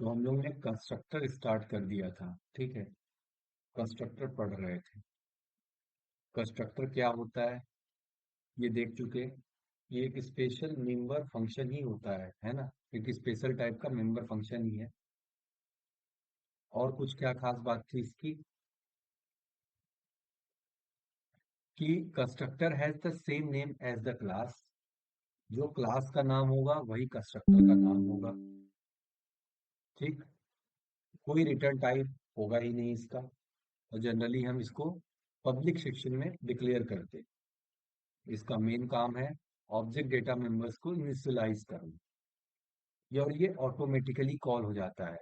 तो हम लोग ने कंस्ट्रक्टर स्टार्ट कर दिया था। ठीक है। कंस्ट्रक्टर पढ़ रहे थे। कंस्ट्रक्टर क्या होता है ये देख चुके। ये एक स्पेशल मेंबर फंक्शन ही होता है ना। एक स्पेशल टाइप का मेंबर फंक्शन ही है। और कुछ क्या खास बात थी इसकी कि constructor has the same name as the class. जो क्लास का नाम होगा वही कंस्ट्रक्टर का नाम होगा। ठीक। कोई रिटर्न टाइप होगा ही नहीं इसका। और जनरली हम इसको पब्लिक सेक्शन में डिक्लेयर करते हैं। इसका मेन काम है ऑब्जेक्ट डेटा मेंबर्स को इनिशियलाइज करना। और ये ऑटोमेटिकली कॉल हो जाता है।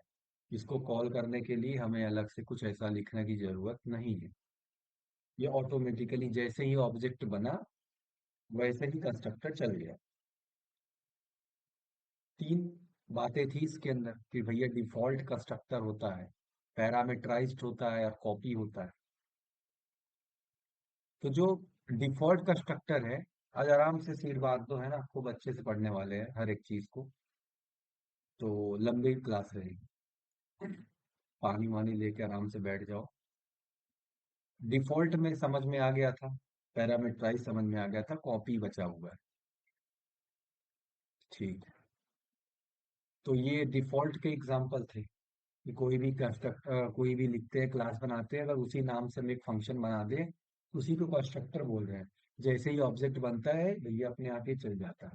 इसको कॉल करने के लिए हमें अलग से कुछ ऐसा लिखने की जरूरत नहीं है। ये ऑटोमेटिकली जैसे ही ऑब्जेक्ट बना वैसे ही कंस्ट्रक्टर चल गया। तीन बातें थी इसके अंदर कि भैया डिफॉल्ट कंस्ट्रक्टर होता है, पैरामीटराइज्ड होता है और कॉपी होता है। तो जो डिफॉल्ट कंस्ट्रक्टर है, आज आराम से सीट बात दो है ना, खूब अच्छे से पढ़ने वाले हैं हर एक चीज को। तो लंबी क्लास रहेगी। पानी वानी लेके आराम से बैठ जाओ। डिफॉल्ट में समझ में आ गया था, पैरामीटराइज समझ में आ गया था, कॉपी बचा हुआ है। ठीक है। तो ये डिफॉल्ट के एग्जांपल थे कि कोई भी कंस्ट्रक्टर कोई भी लिखते हैं, क्लास बनाते हैं, अगर उसी नाम से हम एक फंक्शन बना दें तो उसी को कंस्ट्रक्टर बोल रहे हैं। जैसे ही ऑब्जेक्ट बनता है भैया अपने आप ही चल जाता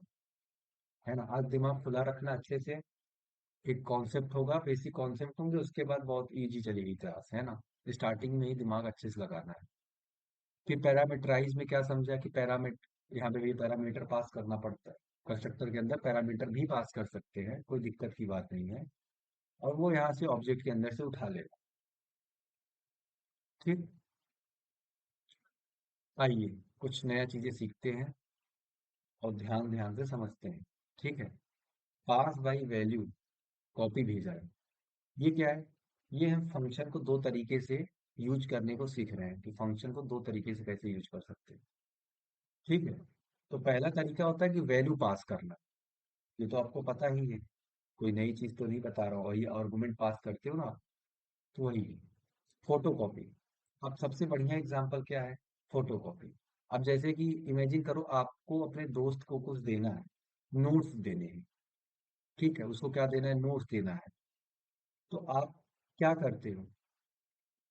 है ना। आज दिमाग खुला रखना अच्छे से। एक कॉन्सेप्ट होगा, बेसिक कॉन्सेप्ट होंगे, उसके बाद बहुत इजी चलेगी क्लास, है ना। स्टार्टिंग में ही दिमाग अच्छे से लगाना है। फिर पैरामीटराइज में क्या समझा कि यहाँ पे भी पैरामीटर पास करना पड़ता है। कंस्ट्रक्टर के अंदर पैरामीटर भी पास कर सकते हैं, कोई दिक्कत की बात नहीं है। और वो यहाँ से ऑब्जेक्ट के अंदर से उठा लेगा। ठीक। आइए कुछ नया चीजें सीखते हैं और ध्यान ध्यान से समझते हैं। ठीक है। पास बाई वैल्यू, कॉपी भेजा है। ये क्या है? ये हम फंक्शन को दो तरीके से यूज करने को सीख रहे हैं कि फंक्शन को दो तरीके से कैसे यूज कर सकते हैं। ठीक है। तो पहला तरीका होता है कि वैल्यू पास करना। ये तो आपको पता ही है, कोई नई चीज तो नहीं बता रहा हूँ। और ये आर्गुमेंट पास करते हो ना, तो वही है। Photo copy. अब सबसे बढ़िया एग्जांपल क्या है? Photo copy. अब जैसे कि इमेजिन करो आपको अपने दोस्त को कुछ देना है, नोट्स देने हैं। ठीक है, उसको क्या देना है? नोट्स देना है। तो आप क्या करते हो?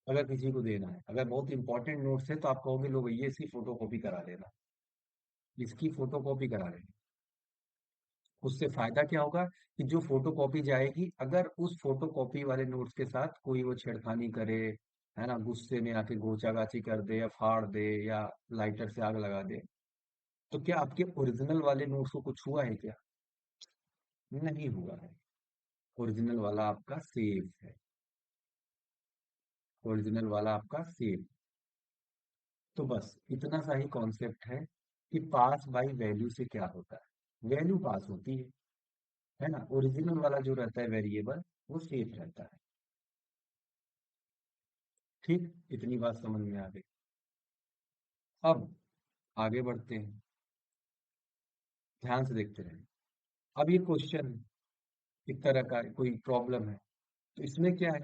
अगर किसी को देना है, अगर बहुत इंपॉर्टेंट नोट्स है, तो आप कहोगे लो भैया इसकी फोटो कॉपी करा देना, इसकी फोटो कॉपी करा देना। उससे फायदा क्या होगा कि जो फोटो कॉपी जाएगी, अगर उस फोटो कॉपी वाले नोट्स के साथ कोई वो छेड़खानी करे, है ना, गुस्से में आके गोचागाची कर दे या फाड़ दे या लाइटर से आग लगा दे, तो क्या आपके ओरिजिनल वाले नोट्स को कुछ हुआ है क्या? नहीं हुआ है। ओरिजिनल वाला आपका सेफ है। ओरिजिनल वाला आपका सेफ। तो बस इतना सा ही कॉन्सेप्ट है कि पास बाई वैल्यू से क्या होता है। वैल्यू पास होती है ना। ओरिजिनल वाला जो रहता है वेरिएबल, वो सेफ रहता है। ठीक। इतनी बात समझ में आ गई। अब आगे बढ़ते हैं, ध्यान से देखते रहें। अब ये क्वेश्चन एक तरह का कोई प्रॉब्लम है। तो इसमें क्या है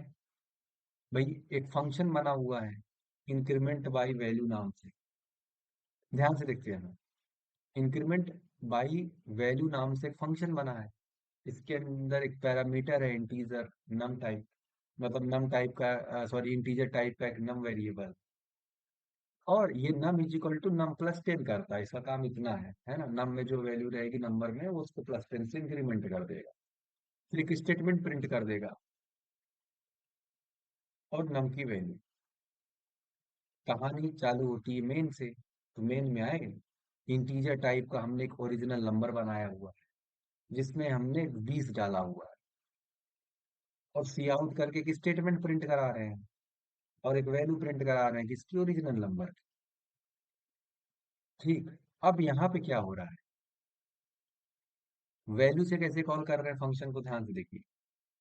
भाई? एक फंक्शन बना हुआ है इंक्रीमेंट बाई वैल्यू नाम से। ध्यान से देखते हैं ना। इंक्रीमेंट बाई वैल्यू नाम से एक फंक्शन बना है। इसके अंदर एक पैरामीटर है इंटीजर, नम टाइप, मतलब नम टाइप का, सॉरी, इंटीजर टाइप का एक नम वेरिएबल। और ये num is equal to num plus 10 करता है। इसका काम इतना है ना। नम में जो वैल्यू रहेगी नंबर में, वो उसको प्लस 10 से इंक्रीमेंट कर देगा। फिर एक स्टेटमेंट प्रिंट कर देगा और नम की वैल्यू। कहानी चालू होती है मेन से। तो मेन में आए, इंटीजर टाइप का हमने एक ओरिजिनल नंबर बनाया हुआ है जिसमें हमने 20 डाला हुआ है। और सी आउट करके एक स्टेटमेंट प्रिंट करा रहे हैं और एक वैल्यू प्रिंट करा रहे हैं किसकी? ओरिजिनल नंबर की। ठीक। अब यहाँ पे क्या हो रहा है? वैल्यू से कैसे कॉल कर रहे हैं फंक्शन को? ध्यान से देखिए।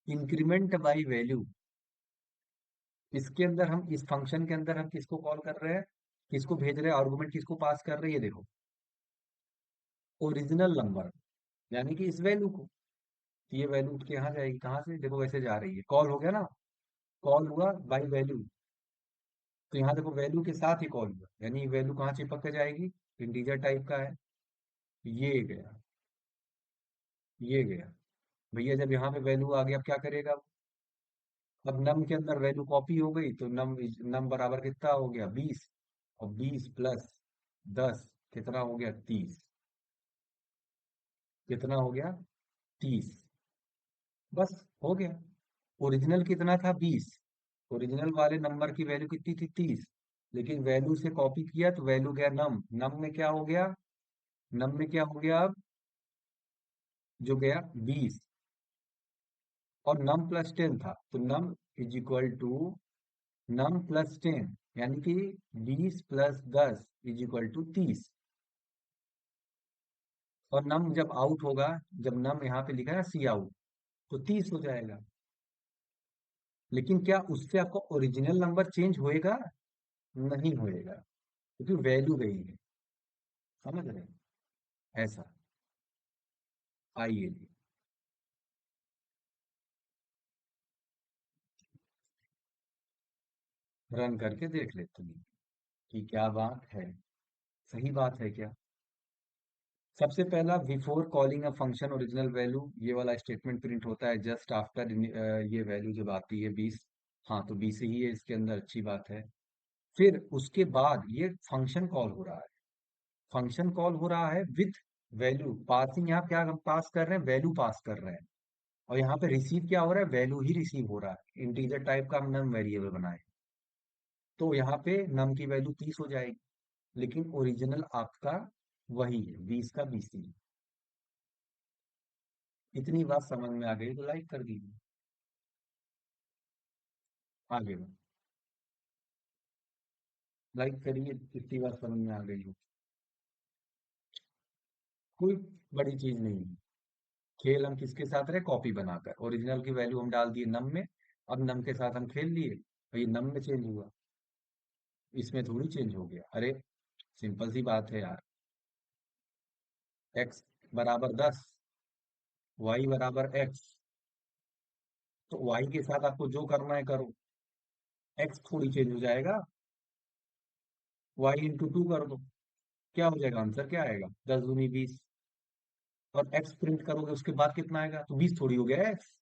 इंक्रीमेंट बाई वैल्यू, इसके अंदर हम, इस फंक्शन के अंदर हम किसको कॉल कर रहे हैं? किसको भेज रहे हैं? आर्गुमेंट किसको पास कर रहे हैं? ये देखो, ओरिजिनल नंबर, यानी कि इस वैल्यू को। तो ये वैल्यू उठ के यहाँ जाएगी, कहाँ से देखो, वैसे जा रही है, कॉल हो गया ना, कॉल हुआ बाई वैल्यू। तो यहाँ देखो वैल्यू के साथ ही कॉल हुआ, यानी वैल्यू कहाँ चिपक के जाएगी, इंटीजर टाइप का है, ये गया, ये गया। भैया जब यहाँ पे वैल्यू आ गया, अब क्या करेगा? अब नम के अंदर वैल्यू कॉपी हो गई, तो नम बराबर कितना हो गया, 20। और 20 प्लस 10 कितना हो गया, 30। कितना हो गया, 30। बस हो गया। ओरिजिनल कितना था, 20। ओरिजिनल वाले नंबर की वैल्यू कितनी थी, 30। लेकिन वैल्यू से कॉपी किया तो वैल्यू गया नम, नम में क्या हो गया, नम में क्या हो गया अब, जो गया 20। और नम प्लस 10 था, तो num is equal to num plus 10, यानी कि 20 प्लस 10 इज इक्वल टू 30। और नम जब आउट होगा, जब नम यहाँ पे लिखा है ना सी आउट, तो 30 हो जाएगा। लेकिन क्या उससे आपका ओरिजिनल नंबर चेंज होएगा? नहीं होएगा, क्योंकि वैल्यू गई है। समझ रहे हैं? ऐसा। आइए जी, रन करके देख लेते हैं कि क्या बात है, सही बात है क्या। सबसे पहला, before calling a function original value, ये वाला स्टेटमेंट प्रिंट होता है जस्ट आफ्टर, ये वैल्यू जब आती है 20। हाँ, तो 20 ही है इसके अंदर, अच्छी बात है। फिर उसके बाद ये फंक्शन कॉल हो रहा है, फंक्शन कॉल हो रहा है विथ वैल्यू पासिंग, यहाँ क्या हम पास कर रहे हैं, वैल्यू पास कर रहे हैं। और यहाँ पे रिसीव क्या हो रहा है, वैल्यू ही रिसीव हो रहा है, इंटीजर टाइप का हम नम वेरिएबल बनाए। तो यहाँ पे नम की वैल्यू 30 हो जाएगी, लेकिन ओरिजिनल आपका वही है, 20 का 20 ही। इतनी बात समझ में आ गई तो लाइक कर दीजिए। आगे बढ़ो, लाइक करिए, इतनी बात समझ में आ गई हो। कोई बड़ी चीज नहीं है। खेल हम किसके साथ रहे, कॉपी बनाकर, ओरिजिनल की वैल्यू हम डाल दिए नम में। अब नम के साथ हम खेल लिए, और ये नम में चेंज हुआ, इसमें थोड़ी चेंज हो गया, अरे सिंपल सी बात है यार। एक्स बराबर 10, वाई बराबर एक्स, तो वाई के साथ आपको जो करना है करो, एक्स थोड़ी चेंज हो जाएगा। वाई इंटू 2 कर दो, क्या हो जाएगा, आंसर क्या आएगा, 10 दूनी 20। और एक्स प्रिंट करोगे उसके बाद कितना आएगा, तो 20 थोड़ी हो गया एक्स,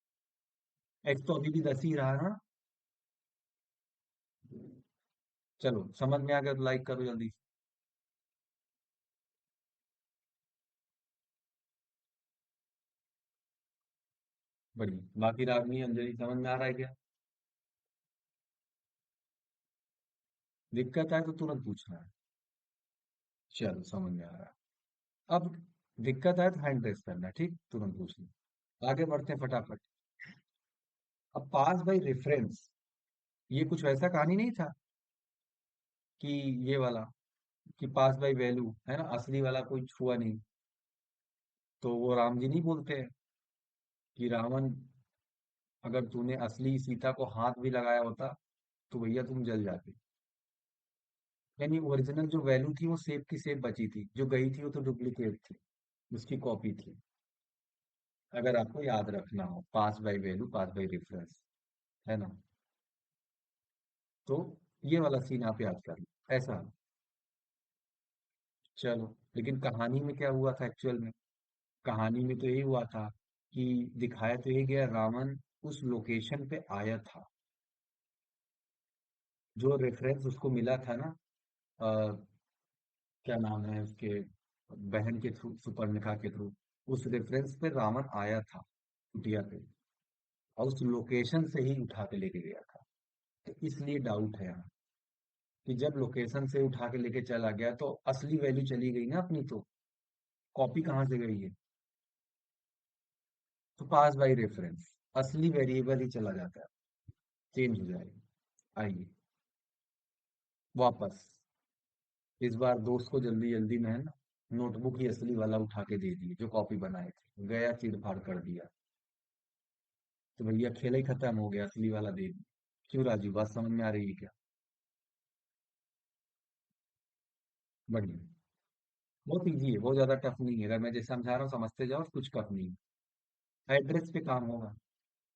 एक्स तो अभी भी 10 ही रहा ना। चलो समझ में आ गया तो लाइक करो जल्दी से। बढ़िया, बाकी रागनी अंजलि समझ में आ रहा है क्या? दिक्कत आए तो तुरंत पूछना है। चलो समझ में आ रहा है। अब दिक्कत आए तो हैंड रेस करना है, ठीक, तुरंत पूछना। आगे बढ़ते हैं फटाफट। अब पास बाई रेफरेंस, ये कुछ वैसा कहानी नहीं था कि ये वाला, कि पास बाई वैल्यू है ना, असली वाला कोई छुआ नहीं। तो वो राम जी नहीं बोलते हैं कि रावण, अगर तूने असली सीता को हाथ भी लगाया होता तो भैया तुम जल जाते। यानी ओरिजिनल जो वैल्यू थी वो सेब की सेब बची थी, जो गई थी वो तो डुप्लीकेट थी, उसकी कॉपी थी। अगर आपको याद रखना हो, pass by value, pass by reference, है ना। तो ये वाला सीन आप याद कर लो, ऐसा। चलो, लेकिन कहानी में क्या हुआ था एक्चुअल में? कहानी में तो यही हुआ था कि दिखाया तो यही गया, रावण उस लोकेशन पे आया था, जो रेफरेंस उसको मिला था ना, क्या नाम है उसके, बहन के थ्रू, सुपर्णखा के थ्रू, उस रेफरेंस पे रावण आया था कुटिया पे, और उस लोकेशन से ही उठा के लेके गया था। तो इसलिए डाउट है यहाँ, कि जब लोकेशन से उठा के लेके चला गया तो असली वैल्यू चली गई ना अपनी, तो कॉपी कहाँ से गई है? तो पास बाई रेफरेंस, असली वेरिएबल ही चला जाता है, चेंज हो जाएगा। आइए वापस, इस बार दोस्त को जल्दी जल्दी में है ना, नोटबुक ही असली वाला उठा के दे दिए, जो कॉपी बनाए थे, गया चीर फाड़ कर दिया। तो भैया खेल ही खत्म हो गया, असली वाला दे दिया। क्यों राजू, बात समझ में आ रही है क्या? बढ़िया, बहुत इजी है, बहुत ज्यादा टफ नहीं है, अगर मैं जैसे समझा रहा हूँ समझते जाओ, कुछ टफ नहीं है। एड्रेस पे काम होगा।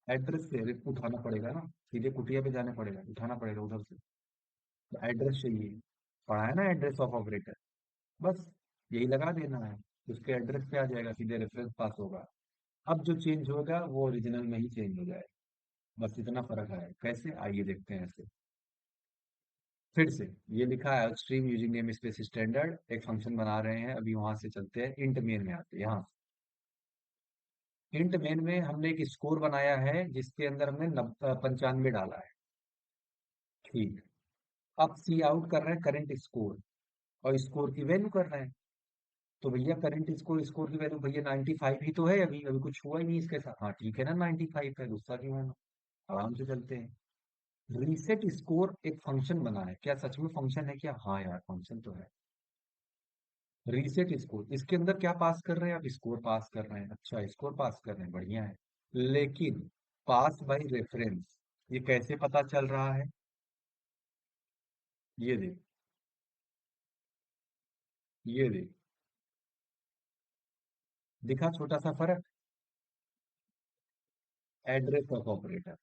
एड्रेस से उठाना पड़ेगा ना, सीधे कुटिया पे जाना पड़ेगा, उठाना पड़ेगा उधर से। तो एड्रेस चाहिए, पढ़ा है ना एड्रेस ऑफ ऑपरेटर, बस यही लगा देना है, उसके एड्रेस पे आ जाएगा, सीधे रेफरेंस पास होगा। अब जो चेंज होगा वो ओरिजिनल में ही चेंज हो जाएगा। बस इतना फर्क है, कैसे आइए देखते हैं ऐसे। फिर से ये लिखा है stream using name space standard, एक फंक्शन बना रहे हैं, अभी वहां से चलते हैं इंट मेन में आते हैं यहाँ। इंट मेन में हमने एक स्कोर बनाया है जिसके अंदर हमने 95 डाला है। ठीक। अब सी आउट कर रहे हैं करंट स्कोर, और स्कोर की वैल्यू कर रहे हैं। तो भैया करंट स्कोर, स्कोर की वैल्यू भैया 95 ही तो है, अभी अभी कुछ हुआ ही नहीं इसके साथ। हाँ ठीक है ना, 95 है, गुस्सा क्यों है? आराम से चलते हैं। रीसेट स्कोर एक फंक्शन बना है, क्या सच में फंक्शन है क्या? हाँ यार फंक्शन तो है। रीसेट स्कोर, इसके अंदर क्या पास कर रहे हैं आप? स्कोर पास कर रहे हैं। अच्छा स्कोर पास कर रहे हैं, बढ़िया है। लेकिन पास बाय रेफरेंस, ये कैसे पता चल रहा है? ये देख, ये देख, दिखा छोटा सा फर्क? Address of operator.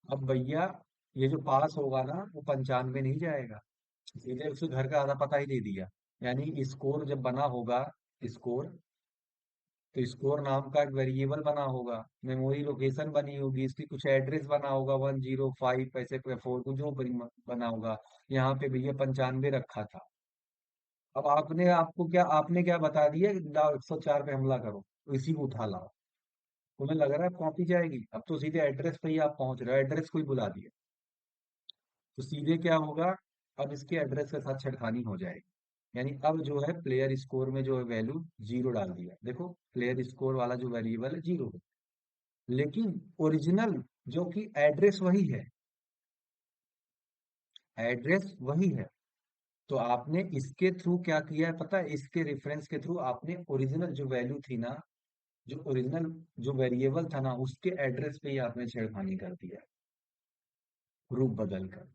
अब भैया ये जो पास होगा ना वो 95 नहीं जाएगा, सीधे उसे घर का आधा पता ही दे दिया। यानी स्कोर जब बना होगा, स्कोर, तो स्कोर नाम का एक वेरिएबल बना होगा, मेमोरी लोकेशन बनी होगी, इसकी कुछ एड्रेस बना होगा 105 ऐसे पे 4 कुछ जो बना होगा। यहाँ पे भैया 95 रखा था। अब आपने, आपको क्या, आपने क्या बता दिया कि लाओ 104 पे हमला करो, तो इसी को उठा लाओ। तुम्हें लग रहा है कॉपी जाएगी? अब तो सीधे एड्रेस पे ही आप पहुंच रहे हो, एड्रेस को ही बुला दिया। तो सीधे क्या होगा, अब इसके एड्रेस के साथ छेड़खानी हो जाएगी। यानी अब जो है प्लेयर स्कोर में जो है वैल्यू जीरो डाल दिया, देखो प्लेयर स्कोर वाला जो वेरिएबल है जीरो है। लेकिन ओरिजिनल जो कि एड्रेस वही है, एड्रेस वही है। तो आपने इसके थ्रू क्या किया है पता है? इसके रेफरेंस के थ्रू आपने ओरिजिनल जो वैल्यू थी ना, जो ओरिजिनल जो वेरिएबल था ना, उसके एड्रेस पे ही आपने छेड़खानी कर दिया, रूप बदल कर।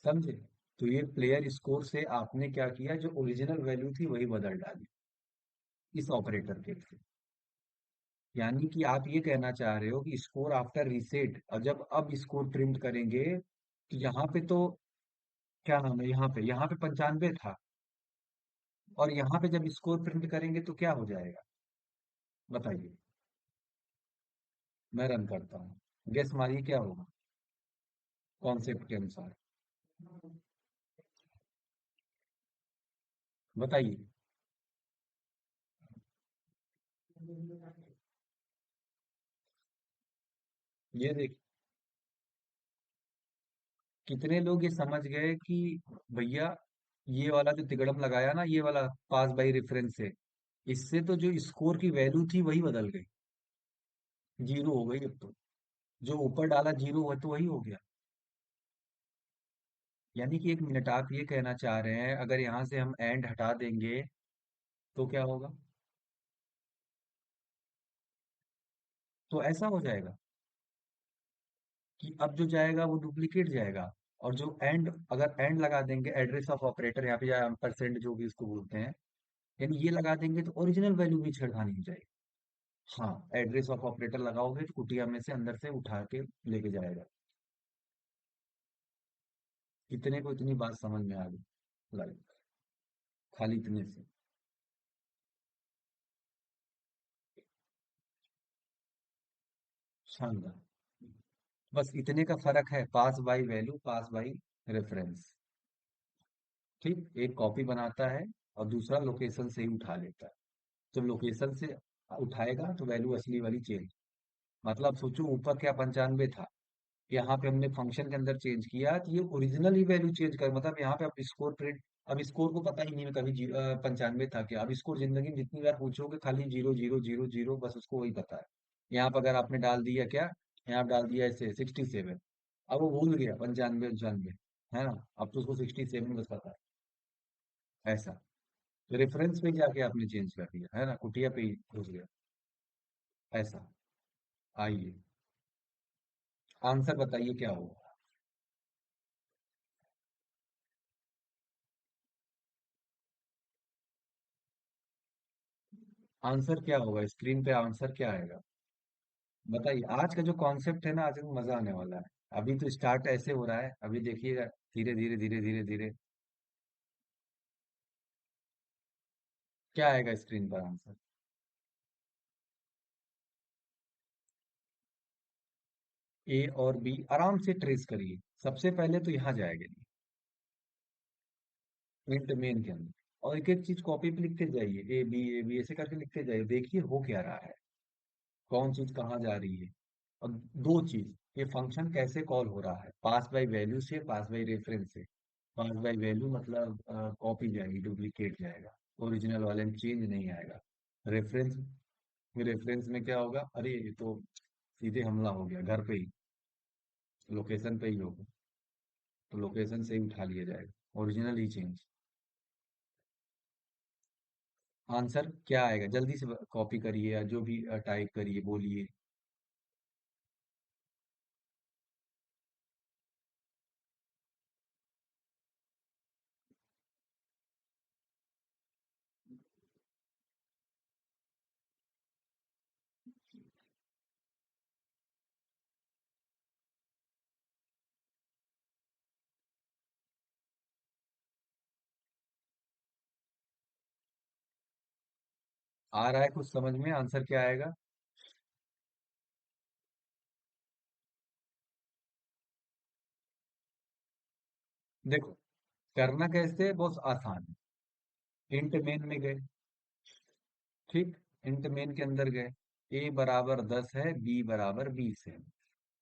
समझे? तो ये प्लेयर स्कोर से आपने क्या किया, जो ओरिजिनल वैल्यू थी वही बदल डाली इस ऑपरेटर के थ्रू। यानी कि आप ये कहना चाह रहे हो कि स्कोर आफ्टर रीसेट, और जब अब स्कोर प्रिंट करेंगे तो यहाँ पे तो क्या नाम है, यहाँ पे 95 था, और यहाँ पे जब स्कोर प्रिंट करेंगे तो क्या हो जाएगा? बताइए। मैं रन करता हूँ, गेस मारिए क्या होगा कॉन्सेप्ट के अनुसार। बताइए। ये देख, कितने लोग ये समझ गए कि भैया ये वाला जो तिकड़म लगाया ना, ये वाला पास बाई रेफरेंस से, इससे तो जो स्कोर की वैल्यू थी वही बदल गई, जीरो हो गई अब तो। जो ऊपर डाला जीरो हुआ तो वही हो गया। यानी कि एक मिनट, आप ये कहना चाह रहे हैं अगर यहां से हम एंड हटा देंगे तो क्या होगा? तो ऐसा हो जाएगा कि अब जो जाएगा वो डुप्लीकेट जाएगा, और जो एंड, अगर एंड लगा देंगे एड्रेस ऑफ ऑपरेटर यहाँ पे या परसेंट जो भी इसको बोलते हैं, यानी ये लगा देंगे तो ओरिजिनल वैल्यू भी छेड़खानी हो जाएगी। हाँ, एड्रेस ऑफ ऑपरेटर लगाओगे तो कुटिया में से अंदर से उठा के लेके जाएगा। इतने को इतनी बात समझ में आ गई, लाइक खाली इतने से। शानदार। बस इतने का फर्क है, pass by value, pass by reference. ठीक, एक कॉपी बनाता है और दूसरा लोकेशन से ही उठा लेता है। जब लोकेशन से उठाएगा तो वैल्यू असली वाली चेंज। मतलब सोचो ऊपर क्या 95 था, यहाँ पे हमने फंक्शन के अंदर चेंज किया तो ये ओरिजिनल ही वैल्यू चेंज कर, मतलब यहाँ पे अब स्कोर प्रिंट, अब स्कोर को पता ही नहीं है कभी 95 था क्या। अब स्कोर जिंदगी में जितनी बार पूछोगे खाली जीरो जीरो जीरो जीरो, बस उसको वही पता है। यहाँ पर अगर आपने डाल दिया क्या, यहाँ पे डाल दिया ऐसे 67, अब वो भूल गया 95 95, है ना? अब तो उसको 67 बस पता है, ऐसा। रेफरेंस पे जाके आपने चेंज कर दिया है ना, कुटिया पे ही घुस गया, ऐसा। आइए, आंसर बताइए क्या होगा। आंसर क्या होगा स्क्रीन पे, आंसर क्या आएगा? बताइए, आज का जो कॉन्सेप्ट है ना, आज में मजा आने वाला है। अभी तो स्टार्ट ऐसे हो रहा है, अभी देखिएगा धीरे धीरे धीरे धीरे धीरे क्या आएगा स्क्रीन पर आंसर। ए और बी आराम से ट्रेस करिए। सबसे पहले तो यहाँ जाएगा प्रिंट मेन के अंदर, और एक एक चीज कॉपी पे लिखते जाइए, ए बी ऐसे करके लिखते जाइए, देखिए हो क्या रहा है, कौन चीज कहाँ जा रही है। और दो चीज, ये फंक्शन कैसे कॉल हो रहा है, पास बाय वैल्यू से, पास बाय रेफरेंस से। पास बाय वैल्यू मतलब कॉपी जाएगी, डुप्लीकेट जाएगा, ओरिजिनल वाले में चेंज नहीं आएगा। रेफरेंस, रेफरेंस में क्या होगा, अरे ये तो सीधे हमला हो गया घर पे ही, लोकेशन पे ही होगा, तो लोकेशन से ही उठा लिया जाएगा, ओरिजिनल ही चेंज। आंसर क्या आएगा, जल्दी से कॉपी करिए या जो भी टाइप करिए, बोलिए। आ रहा है कुछ समझ में, आंसर क्या आएगा? देखो, करना कैसे है, बहुत आसान है। इंट मेन में गए, ठीक, इंट मेन के अंदर गए, ए बराबर 10 है, बी बराबर 20 है।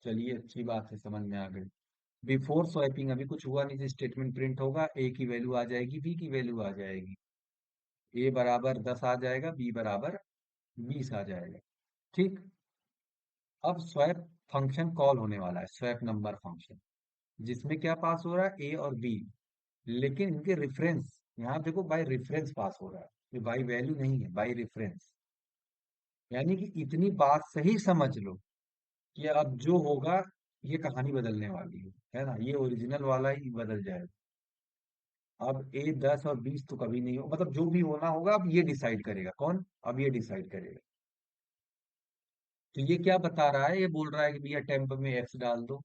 चलिए अच्छी बात है, समझ में आ गई। बिफोर स्वैपिंग अभी कुछ हुआ नहीं, स्टेटमेंट प्रिंट होगा, ए की वैल्यू आ जाएगी, बी की वैल्यू आ जाएगी। ए बराबर 10 आ जाएगा, बी बराबर 20 आ जाएगा। ठीक, अब स्वैप फंक्शन कॉल होने वाला है, स्वैप नंबर फंक्शन, जिसमें क्या पास हो रहा है, ए और बी। लेकिन इनके रेफरेंस, यहाँ देखो बाय रेफरेंस पास हो रहा है, ये बाय वैल्यू नहीं है, बाय रेफरेंस। यानी कि इतनी बात सही समझ लो कि अब जो होगा, ये कहानी बदलने वाली है ना, ये ओरिजिनल वाला ही बदल जाएगा। अब ए 10 और 20 तो कभी नहीं हो, मतलब जो भी होना होगा अब ये डिसाइड करेगा कौन, अब ये डिसाइड करेगा। तो ये क्या बता रहा है, ये बोल रहा है कि भैया टेम्प में एक्स डाल दो।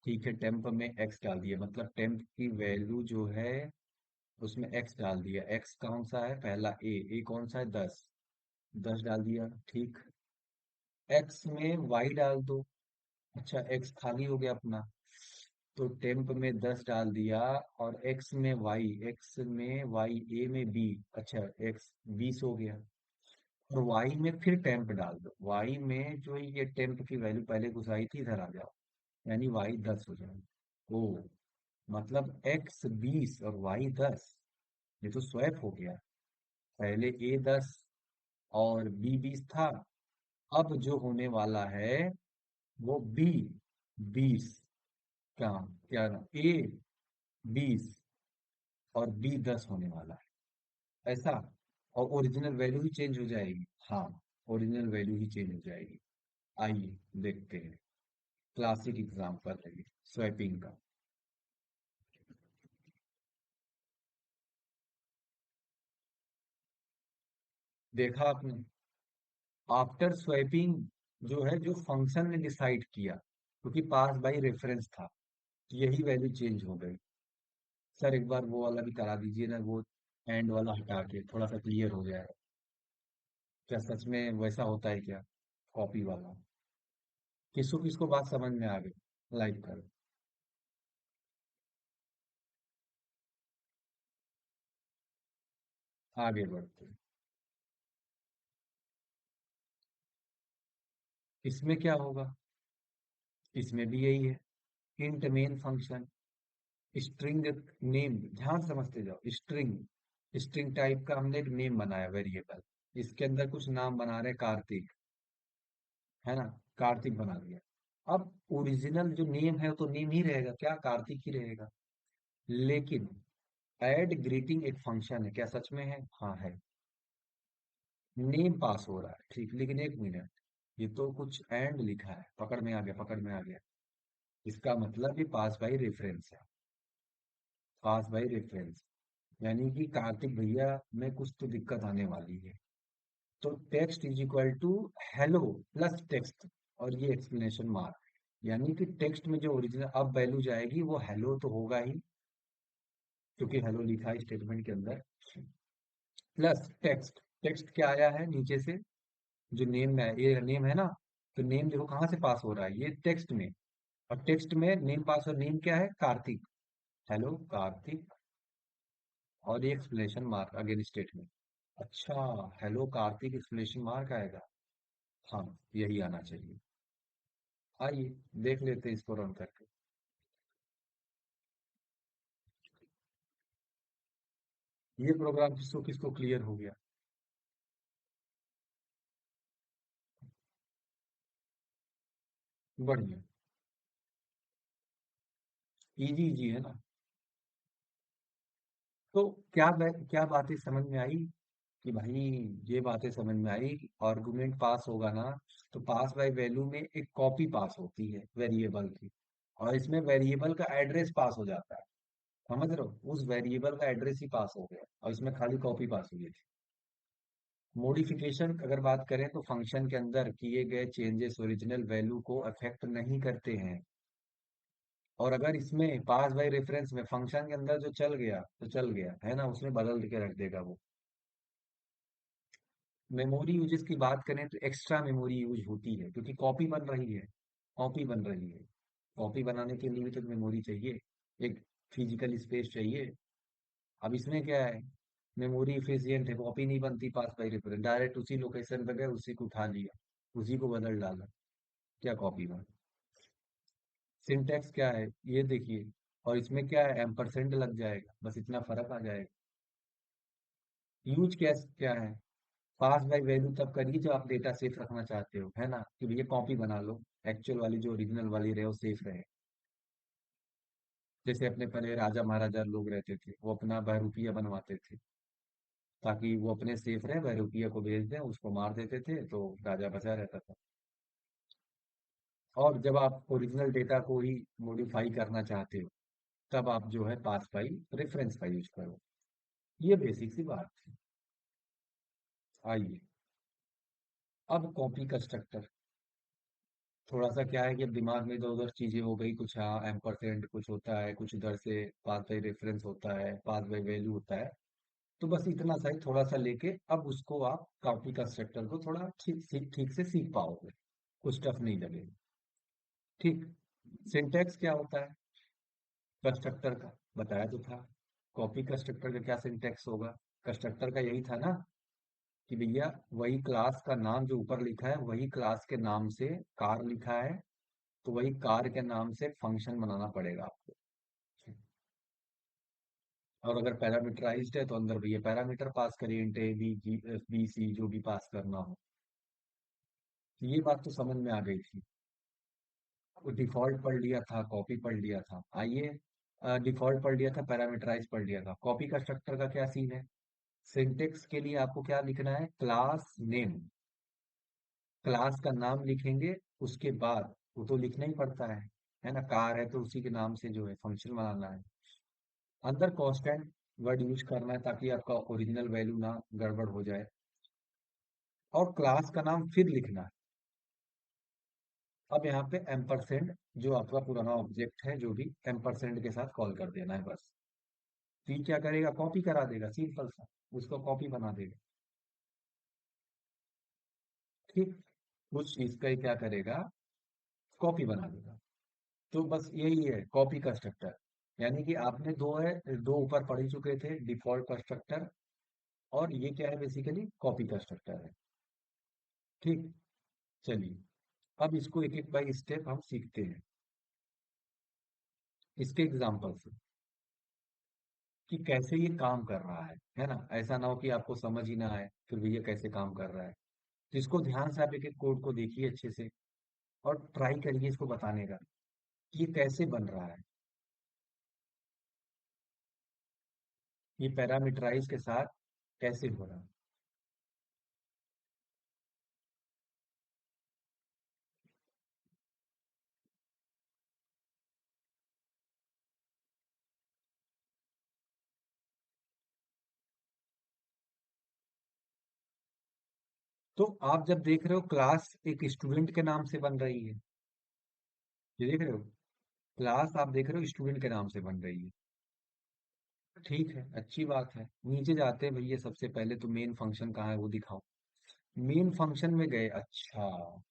ठीक है, टेम्प में एक्स डाल दिया, मतलब टेम्प की वैल्यू जो है उसमें एक्स डाल दिया। एक्स कौन सा है, पहला ए कौन सा है, 10, 10 डाल दिया। ठीक, एक्स में वाई डाल दो। अच्छा, एक्स खाली हो गया अपना, तो टेम्प में 10 डाल दिया, और एक्स में वाई, एक्स में वाई, ए में बी। अच्छा, एक्स 20 हो गया, और वाई में फिर टेम्प डाल दो, वाई में जो ये टेम्प की वैल्यू पहले घुसाई थी इधर आ जाओ, यानी वाई 10 हो जाए। ओ, मतलब एक्स 20 और वाई 10, ये तो स्वैप हो गया। पहले ए 10 और बी 20 था, अब जो होने वाला है वो बी 20 का, क्या ना, ए 20 और बी 10 होने वाला है, ऐसा। और ओरिजिनल वैल्यू ही चेंज हो जाएगी। हाँ, ओरिजिनल वैल्यू ही चेंज हो जाएगी। आइए देखते हैं, क्लासिक एग्जांपल है ये स्वैपिंग का। देखा आपने, आफ्टर स्वैपिंग जो है, जो फंक्शन ने डिसाइड किया, क्योंकि पास बाई रेफरेंस था, तो यही वैल्यू चेंज हो गई। सर एक बार वो वाला भी करा दीजिए ना, वो एंड वाला हटा के थोड़ा सा क्लियर हो जाए। क्या सच में वैसा होता है क्या, कॉपी वाला? किसको किसको बात समझ में आ गई, लाइक करो। आगे बढ़ते हैं। इसमें क्या होगा, इसमें भी यही है, int main function, string name, ध्यान से समझते जाओ, स्ट्रिंग, स्ट्रिंग टाइप का हमने एक नेम बनाया वेरिएबल, इसके अंदर कुछ नाम बना रहे, कार्तिक, है ना, कार्तिक बना दिया। अब ओरिजिनल जो नेम है वो तो नेम ही रहेगा, क्या कार्तिक ही रहेगा। लेकिन ऐड ग्रीटिंग एक फंक्शन है, क्या सच में है, हाँ है। नेम पास हो रहा है, ठीक, लेकिन एक मिनट, ये तो कुछ एंड लिखा है, पकड़ में आ गया, पकड़ में आ गया। इसका मतलब ये पास बाई रेफरेंस है, पास बाई रेफरेंस, यानी कि कार्तिक भैया में कुछ तो दिक्कत आने वाली है। तो text is equal to hello plus text और ये एक्सप्लेनेशन मार्क, यानी कि टेक्स्ट में जो ओरिजिनल अब वैल्यू जाएगी वो हेलो तो होगा ही, क्योंकि हेलो लिखा है स्टेटमेंट के अंदर, प्लस टेक्स्ट। टेक्स्ट क्या आया है नीचे से, जो नेम है, ये नेम है ना, तो नेम देखो कहाँ से पास हो रहा है, ये टेक्स्ट में। और टेक्स्ट में नेम पास, और नेम क्या है, कार्तिक। हेलो कार्तिक, और ये एक्सप्लेनेशन मार्क अगेन स्टेटमेंट। अच्छा, हेलो कार्तिक एक्सक्लेमेशन मार्क आएगा। हाँ, यही आना चाहिए। आइए देख लेते हैं इसको रन करके। ये प्रोग्राम किसको किसको क्लियर हो गया? बढ़िया। इजी इजी है ना? तो क्या बातें समझ में आई कि भाई, ये बातें समझ में आई कि आर्गुमेंट पास होगा ना, तो पास बाय वैल्यू में एक कॉपी पास होती है वेरिएबल की, और इसमें वेरिएबल का एड्रेस पास हो जाता है। समझ रहे हो, उस वेरिएबल का एड्रेस ही पास हो गया और इसमें खाली कॉपी पास हुई थी। मॉडिफिकेशन अगर बात करें तो फंक्शन के अंदर किए गए चेंजेस ओरिजिनल वैल्यू को अफेक्ट नहीं करते हैं। और अगर इसमें पास बाय रेफरेंस में फंक्शन के अंदर जो चल गया तो चल गया है ना, उसमें बदल के रख देगा वो। मेमोरी यूजेस की बात करें तो एक्स्ट्रा मेमोरी यूज होती है, क्योंकि कॉपी बन रही है। कॉपी बन रही है, कॉपी बनाने के लिए भी तो मेमोरी चाहिए, एक फिजिकल स्पेस चाहिए। अब इसमें क्या है, मेमोरी इफिशियंट है, कॉपी नहीं बनती पास बाय रेफरेंस, डायरेक्ट उसी लोकेशन पे गए, उसी को उठा लिया, उसी को बदल डाला, क्या कॉपी बन। सिंटैक्स क्या है ये देखिए, और इसमें क्या है, एम्परसेंड लग जाएगा, बस इतना फर्क आ जाएगा। यूज कैस क्या है, पास बाय वैल्यू तब करिए जब आप डेटा सेफ रखना चाहते हो, है ना, कि भैया कॉपी बना लो, एक्चुअल वाली जो ओरिजिनल वाली रहे वो सेफ रहे। जैसे अपने पहले राजा महाराजा लोग रहते थे, वो अपना बहरूपिया बनवाते थे, ताकि वो अपने सेफ रहे, बहरूपिया को भेज दें, उसको मार देते थे तो राजा बचा रहता था। और जब आप ओरिजिनल डेटा को ही मॉडिफाई करना चाहते हो, तब आप जो है पास बाई रेफरेंस का यूज करो। ये बेसिक सी बात थी। आइए, अब कॉपी कंस्ट्रक्टर। थोड़ा सा क्या है कि अब दिमाग में इधर उधर चीजें हो गई कुछ, हाँ एम्परसेंड कुछ होता है, कुछ इधर से पास बाई रेफरेंस होता है, पास बाई वैल्यू होता है। तो बस इतना सा ही थोड़ा सा लेके अब उसको आप कॉपी कंस्ट्रक्टर को थोड़ा ठीक से सीख पाओगे, कुछ टफ नहीं लगेगा। ठीक। सिंटैक्स क्या होता है कंस्ट्रक्टर का, बताया तो था। कॉपी कंस्ट्रक्टर का क्या सिंटैक्स होगा, कंस्ट्रक्टर का यही था ना, कि भैया वही क्लास का नाम जो ऊपर लिखा है, वही क्लास के नाम से कार लिखा है, तो वही कार के नाम से फंक्शन बनाना पड़ेगा आपको। और अगर पैरामीटराइज्ड है तो अंदर भैया पैरामीटर पास करिए, int A B G B C जो भी पास करना हो। तो ये बात तो समझ में आ गई थी। डिफॉल्ट पढ़ लिया था, कॉपी पढ़ लिया था। आइए, डिफॉल्ट पढ़ लिया था, पैरामीटराइज पढ़ लिया था, कॉपी कंस्ट्रक्टर का क्या सीन है। सिंटेक्स के लिए आपको क्या लिखना है, क्लास नेम, क्लास का नाम लिखेंगे। उसके बाद वो तो लिखना ही पड़ता है ना, कार है तो उसी के नाम से जो है फंक्शन बनाना है। अंदर कांस्टेंट वर्ड यूज करना है ताकि आपका ओरिजिनल वैल्यू ना गड़बड़ हो जाए, और क्लास का नाम फिर लिखना है। अब यहाँ पे एम्परसेंड, जो आपका पुराना ऑब्जेक्ट है जो भी, एम्परसेंड के साथ कॉल कर देना है बस। तो ये क्या करेगा, कॉपी करा देगा, सिंपल सा, उसको कॉपी बना देगा। ठीक, उस चीज का ही क्या करेगा, कॉपी बना देगा। तो बस यही है कॉपी कंस्ट्रक्टर, यानी कि आपने दो है, दो ऊपर पढ़ ही चुके थे, डिफॉल्ट कंस्ट्रक्टर, और ये क्या है, बेसिकली कॉपी कंस्ट्रक्टर है। ठीक। चलिए, अब इसको एक एक बाई स्टेप हम सीखते हैं, इसके एग्जाम्पल से, कि कैसे ये काम कर रहा है ना। ऐसा ना हो कि आपको समझ ही ना आए फिर भी ये कैसे काम कर रहा है। तो इसको ध्यान से आप एक एक कोड को देखिए अच्छे से, और ट्राई करिए इसको बताने का कि ये कैसे बन रहा है, ये पैरामीटराइज के साथ कैसे हो रहा है। तो आप जब देख रहे हो क्लास एक स्टूडेंट के नाम से बन रही है, ये देख रहे हो, क्लास आप देख रहे हो स्टूडेंट के नाम से बन रही है। ठीक है, अच्छी बात है। नीचे जाते हैं भैया, सबसे पहले तो मेन फंक्शन कहाँ है वो दिखाओ। मेन फंक्शन में गए, अच्छा।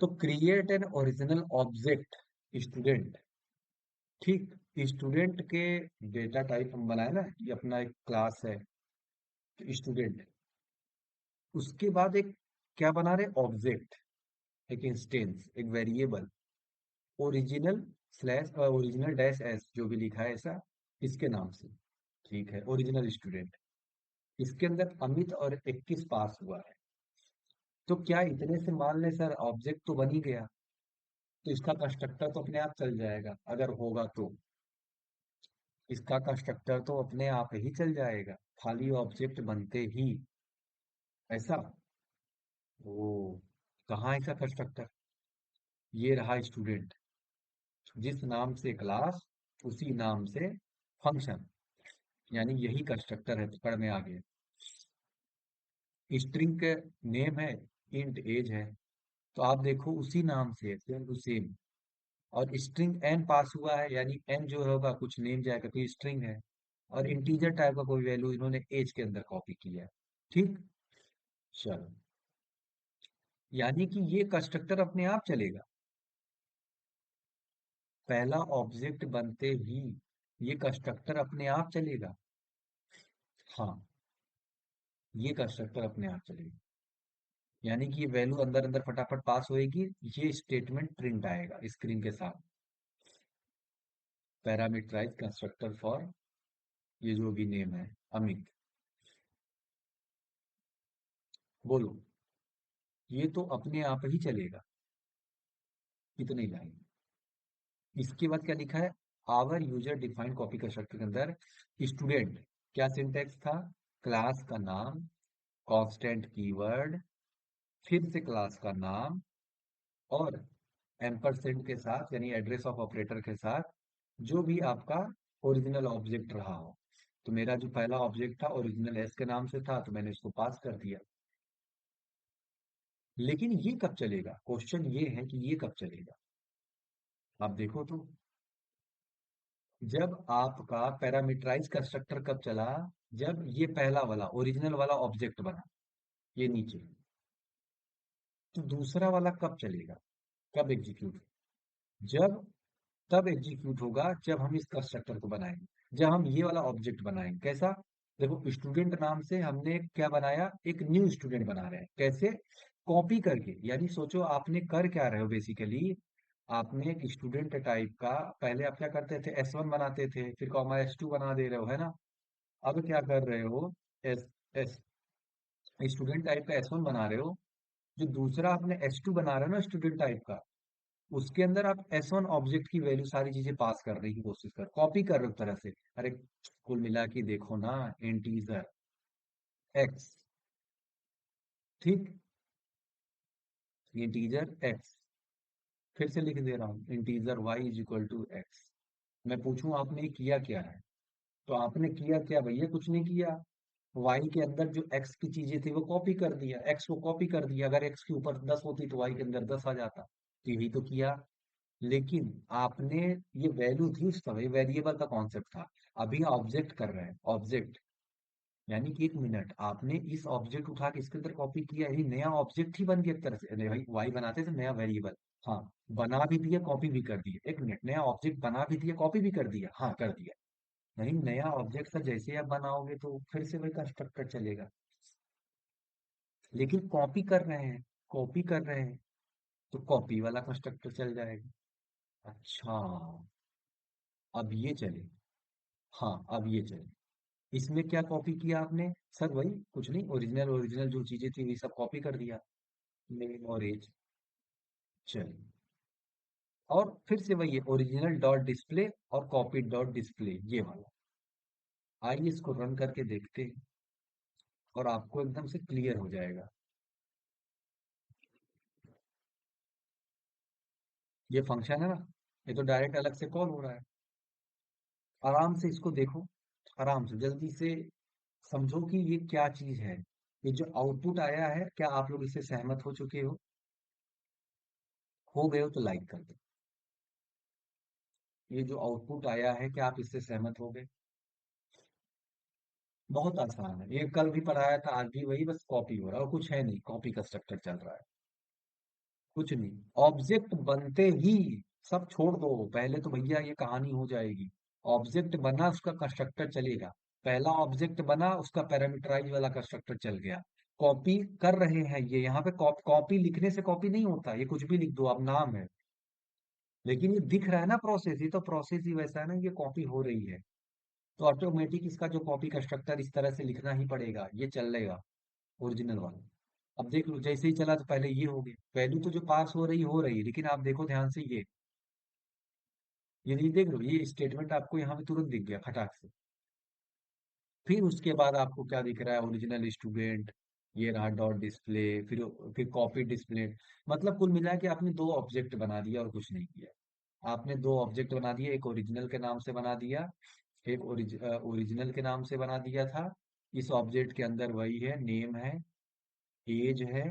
तो create an original object student. ठीक, स्टूडेंट के डेटा टाइप हम बनाए ना, ये अपना एक क्लास है स्टूडेंट। उसके बाद एक क्या बना रहे, ऑब्जेक्ट, एक इंस्टेंस, एक variable, original slash original dash S, जो भी लिखा है ऐसा, इसके नाम से। ठीक है, ओरिजिनल स्टूडेंट। इसके अंदर अमित और 21 पास हुआ है। तो क्या इतने से मान ले सर ऑब्जेक्ट तो बन ही गया, तो इसका कंस्ट्रक्टर तो अपने आप चल जाएगा अगर होगा तो। इसका कंस्ट्रक्टर तो अपने आप ही चल जाएगा, खाली ऑब्जेक्ट बनते ही। ऐसा, ओ, कहाँ है इसका कंस्ट्रक्टर? ये रहा स्टूडेंट, जिस नाम से क्लास उसी नाम से फंक्शन, यानी यही कंस्ट्रक्टर है, पकड़ में आ गया। स्ट्रिंग के नेम है, इंट एज है, तो आप देखो उसी नाम से सेम टू सेम। और स्ट्रिंग एन पास हुआ है, यानी एन जो होगा कुछ नेम जाएगा तो स्ट्रिंग है। और इंटीजर टाइप का कोई वैल्यू इन्होंने एज के अंदर कॉपी किया है। ठीक, चलो, यानी कि ये कंस्ट्रक्टर अपने आप चलेगा। पहला ऑब्जेक्ट बनते ही ये कंस्ट्रक्टर अपने आप चलेगा। हाँ, ये कंस्ट्रक्टर अपने आप चलेगा, यानी कि ये वैल्यू अंदर अंदर फटाफट पास होएगी। ये स्टेटमेंट प्रिंट आएगा स्क्रीन के साथ, पैरामीटराइज कंस्ट्रक्टर फॉर ये जो भी नेम है, अमित। बोलो, ये तो अपने आप ही चलेगा। इतनी लाइन। इसके बाद क्या लिखा है, our user defined copy constructor के अंदर स्टूडेंट, क्या सिंटेक्स था, क्लास का नाम, कांस्टेंट कीवर्ड, फिर से क्लास का नाम, और एम्परसेंड के साथ यानी एड्रेस ऑफ ऑपरेटर के साथ जो भी आपका ओरिजिनल ऑब्जेक्ट रहा हो। तो मेरा जो पहला ऑब्जेक्ट था ओरिजिनल एस के नाम से था, तो मैंने इसको पास कर दिया। लेकिन ये कब चलेगा, क्वेश्चन ये है कि ये कब चलेगा। आप देखो तो, जब आपका पैरामीटराइज कंस्ट्रक्टर कब चला, जब ये पहला वाला ओरिजिनल वाला ऑब्जेक्ट बना, ये नीचे। तो दूसरा वाला कब चलेगा, कब एग्जीक्यूट, जब, तब एग्जीक्यूट होगा जब हम इस कंस्ट्रक्टर को बनाएंगे, जब हम ये वाला ऑब्जेक्ट बनाएंगे। कैसा, देखो स्टूडेंट नाम से हमने क्या बनाया, एक न्यू स्टूडेंट बना रहे हैं। कैसे, कॉपी करके। यानी सोचो आपने कर क्या रहे हो बेसिकली, आपने एक स्टूडेंट टाइप का, पहले आप क्या करते थे, S1 बनाते थे, फिर कॉमा S2 बना दे रहे हो, है ना। अब क्या कर रहे हो, एस एस स्टूडेंट टाइप का S1 बना रहे हो, जो दूसरा आपने S2 बना रहे हो ना स्टूडेंट टाइप का, उसके अंदर आप S1 ऑब्जेक्ट की वैल्यू सारी चीजें पास करने की कोशिश कर, कॉपी कर रहे हो एक तरह से। अरे कुल मिला के देखो ना, इंटीजर एक्स, ठीक, इंटीजर एक्स, फिर से लिख दे रहा हूं, integer Y is equal to X. मैं पूछूं आपने किया क्या है, तो आपने किया क्या भैया, कुछ नहीं किया। वाई के अंदर जो एक्स की चीजें थी वो कॉपी कर दिया, एक्स को कॉपी कर दिया। अगर एक्स के ऊपर 10 होती तो वाई के अंदर 10 आ जाता, तो यही तो किया। लेकिन आपने, ये वैल्यू थी उस समय, वेरिएबल का कॉन्सेप्ट था। अभी ऑब्जेक्ट कर रहे हैं, ऑब्जेक्ट, यानी कि एक मिनट, आपने इस ऑब्जेक्ट उठा के इसके अंदर कॉपी किया, यही नया ऑब्जेक्ट ही बन गया एक तरह से। अरे भाई वाई बनाते थे नया वेरिएबल, हाँ, बना भी दिया कॉपी भी कर दिया। एक मिनट, नया ऑब्जेक्ट बना भी दिया कॉपी भी कर दिया, हाँ कर दिया। नहीं, नया ऑब्जेक्ट था, जैसे आप बनाओगे तो फिर से वही कंस्ट्रक्टर चलेगा। लेकिन कॉपी कर रहे हैं, कॉपी कर रहे हैं, तो कॉपी वाला कंस्ट्रक्टर चल जाएगा। अच्छा, अब ये चले, हाँ अब ये चले। इसमें क्या कॉपी किया आपने, सर वही कुछ नहीं, ओरिजिनल ओरिजिनल जो चीजें थी वही सब कॉपी कर दिया, नेम और एज। चलिए, और फिर से वही है, ओरिजिनल डॉट डिस्प्ले और कॉपी डॉट डिस्प्ले, ये वाला। आइए इसको रन करके देखते हैं, और आपको एकदम से क्लियर हो जाएगा। ये फंक्शन है ना, ये तो डायरेक्ट अलग से कॉल हो रहा है। आराम से इसको देखो, आराम से जल्दी से समझो कि ये क्या चीज है। ये जो आउटपुट आया है, क्या आप लोग इससे सहमत हो चुके हो गए हो तो लाइक कर दो। ये जो आउटपुट आया है, क्या आप इससे सहमत हो गए? बहुत आसान है, ये कल भी पढ़ाया था, आज भी वही, बस कॉपी हो रहा है और कुछ है नहीं, कॉपी कंस्ट्रक्टर चल रहा है। कुछ नहीं, ऑब्जेक्ट बनते ही, सब छोड़ दो, पहले तो भैया ये कहानी हो जाएगी। ऑब्जेक्ट बना, उसका कंस्ट्रक्टर चलेगा। पहला ऑब्जेक्ट बना, उसका पैरामीटराइज वाला कंस्ट्रक्टर चल गया। कॉपी कर रहे हैं ये, यहाँ पे कॉपी लिखने से कॉपी नहीं होता, ये कुछ भी लिख दो, अब नाम है। लेकिन ये दिख रहा है ना प्रोसेस, ये तो प्रोसेस ही वैसा है ना, ये कॉपी हो रही है। तो ऑटोमेटिक इसका जो कॉपी कंस्ट्रक्टर इस तरह से लिखना ही पड़ेगा, ये चलेगा, ओरिजिनल वाला। अब देख लो, जैसे ही चला तो पहले ये हो गया, वैल्यू तो जो पास हो रही है, लेकिन आप देखो ध्यान से, ये नहीं देख लो, ये स्टेटमेंट आपको यहाँ पे तुरंत दिख गया खटाक से। फिर उसके बाद आपको क्या दिख रहा है, ओरिजिनल स्टूडेंट, ये रहा डॉट डिस्प्ले, फिर कॉपी डिस्प्ले। मतलब कुल मिला के आपने दो ऑब्जेक्ट बना दिया और कुछ नहीं किया। आपने दो ऑब्जेक्ट बना दिए, एक ओरिजिनल के नाम से बना दिया, एक ओरिजिनल के नाम से बना दिया था। इस ऑब्जेक्ट के अंदर वही है, नेम है, एज है,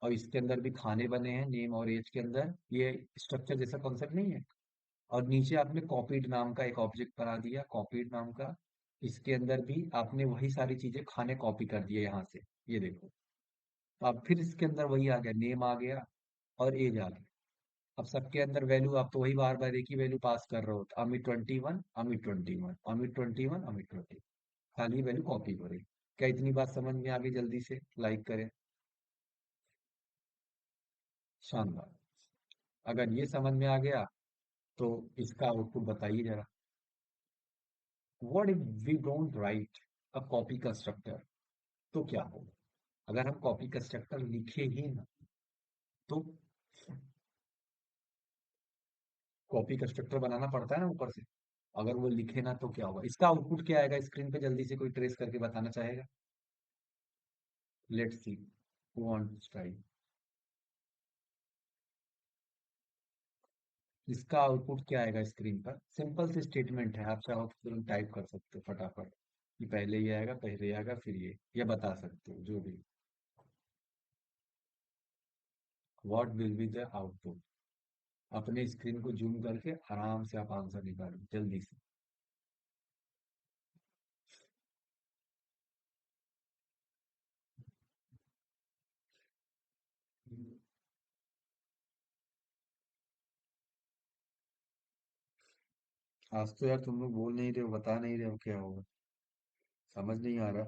और इसके अंदर भी खाने बने हैं नेम और एज के अंदर, ये स्ट्रक्चर जैसा कॉन्सेप्ट नहीं है। और नीचे आपने कॉपीड नाम का एक ऑब्जेक्ट बना दिया, कॉपीड नाम का। इसके अंदर भी आपने वही सारी चीजें खाने कॉपी कर दिए यहाँ से, ये देखो। तो अब फिर इसके अंदर वही आ गया, नेम आ गया और एज आ गया। अब सबके अंदर वैल्यू, आप तो वही बार बार एक ही वैल्यू पास कर रहे हो, तो अमित 21, अमित 21, अमित 21, अमित 20। खाली वैल्यू कॉपी हो रही। क्या इतनी बात समझ में आ गई? जल्दी से लाइक करें। शानदार। अगर ये समझ में आ गया तो इसका आउटपुट बताइए जरा। What if we don't write a copy constructor? तो क्या होगा अगर हम कॉपी कंस्ट्रक्टर लिखे ही ना? तो कॉपी कंस्ट्रक्टर बनाना पड़ता है ना ऊपर से। अगर वो लिखे ना तो क्या होगा, इसका आउटपुट क्या आएगा स्क्रीन पे? जल्दी से कोई ट्रेस करके बताना चाहेगा? Let's see, who wants try. इसका आउटपुट क्या आएगा स्क्रीन पर? सिंपल सी स्टेटमेंट है, आप चाहो तो तुरंत टाइप कर सकते हो फटाफट, कि पहले ये आएगा, पहले ये आएगा, फिर ये बता सकते हो जो भी। What will be the output? अपने स्क्रीन को जूम करके आराम से आप आंसर निकालो जल्दी से। आज तो यार तुम लोग बोल नहीं रहे हो, बता नहीं रहे हो क्या होगा, समझ नहीं आ रहा।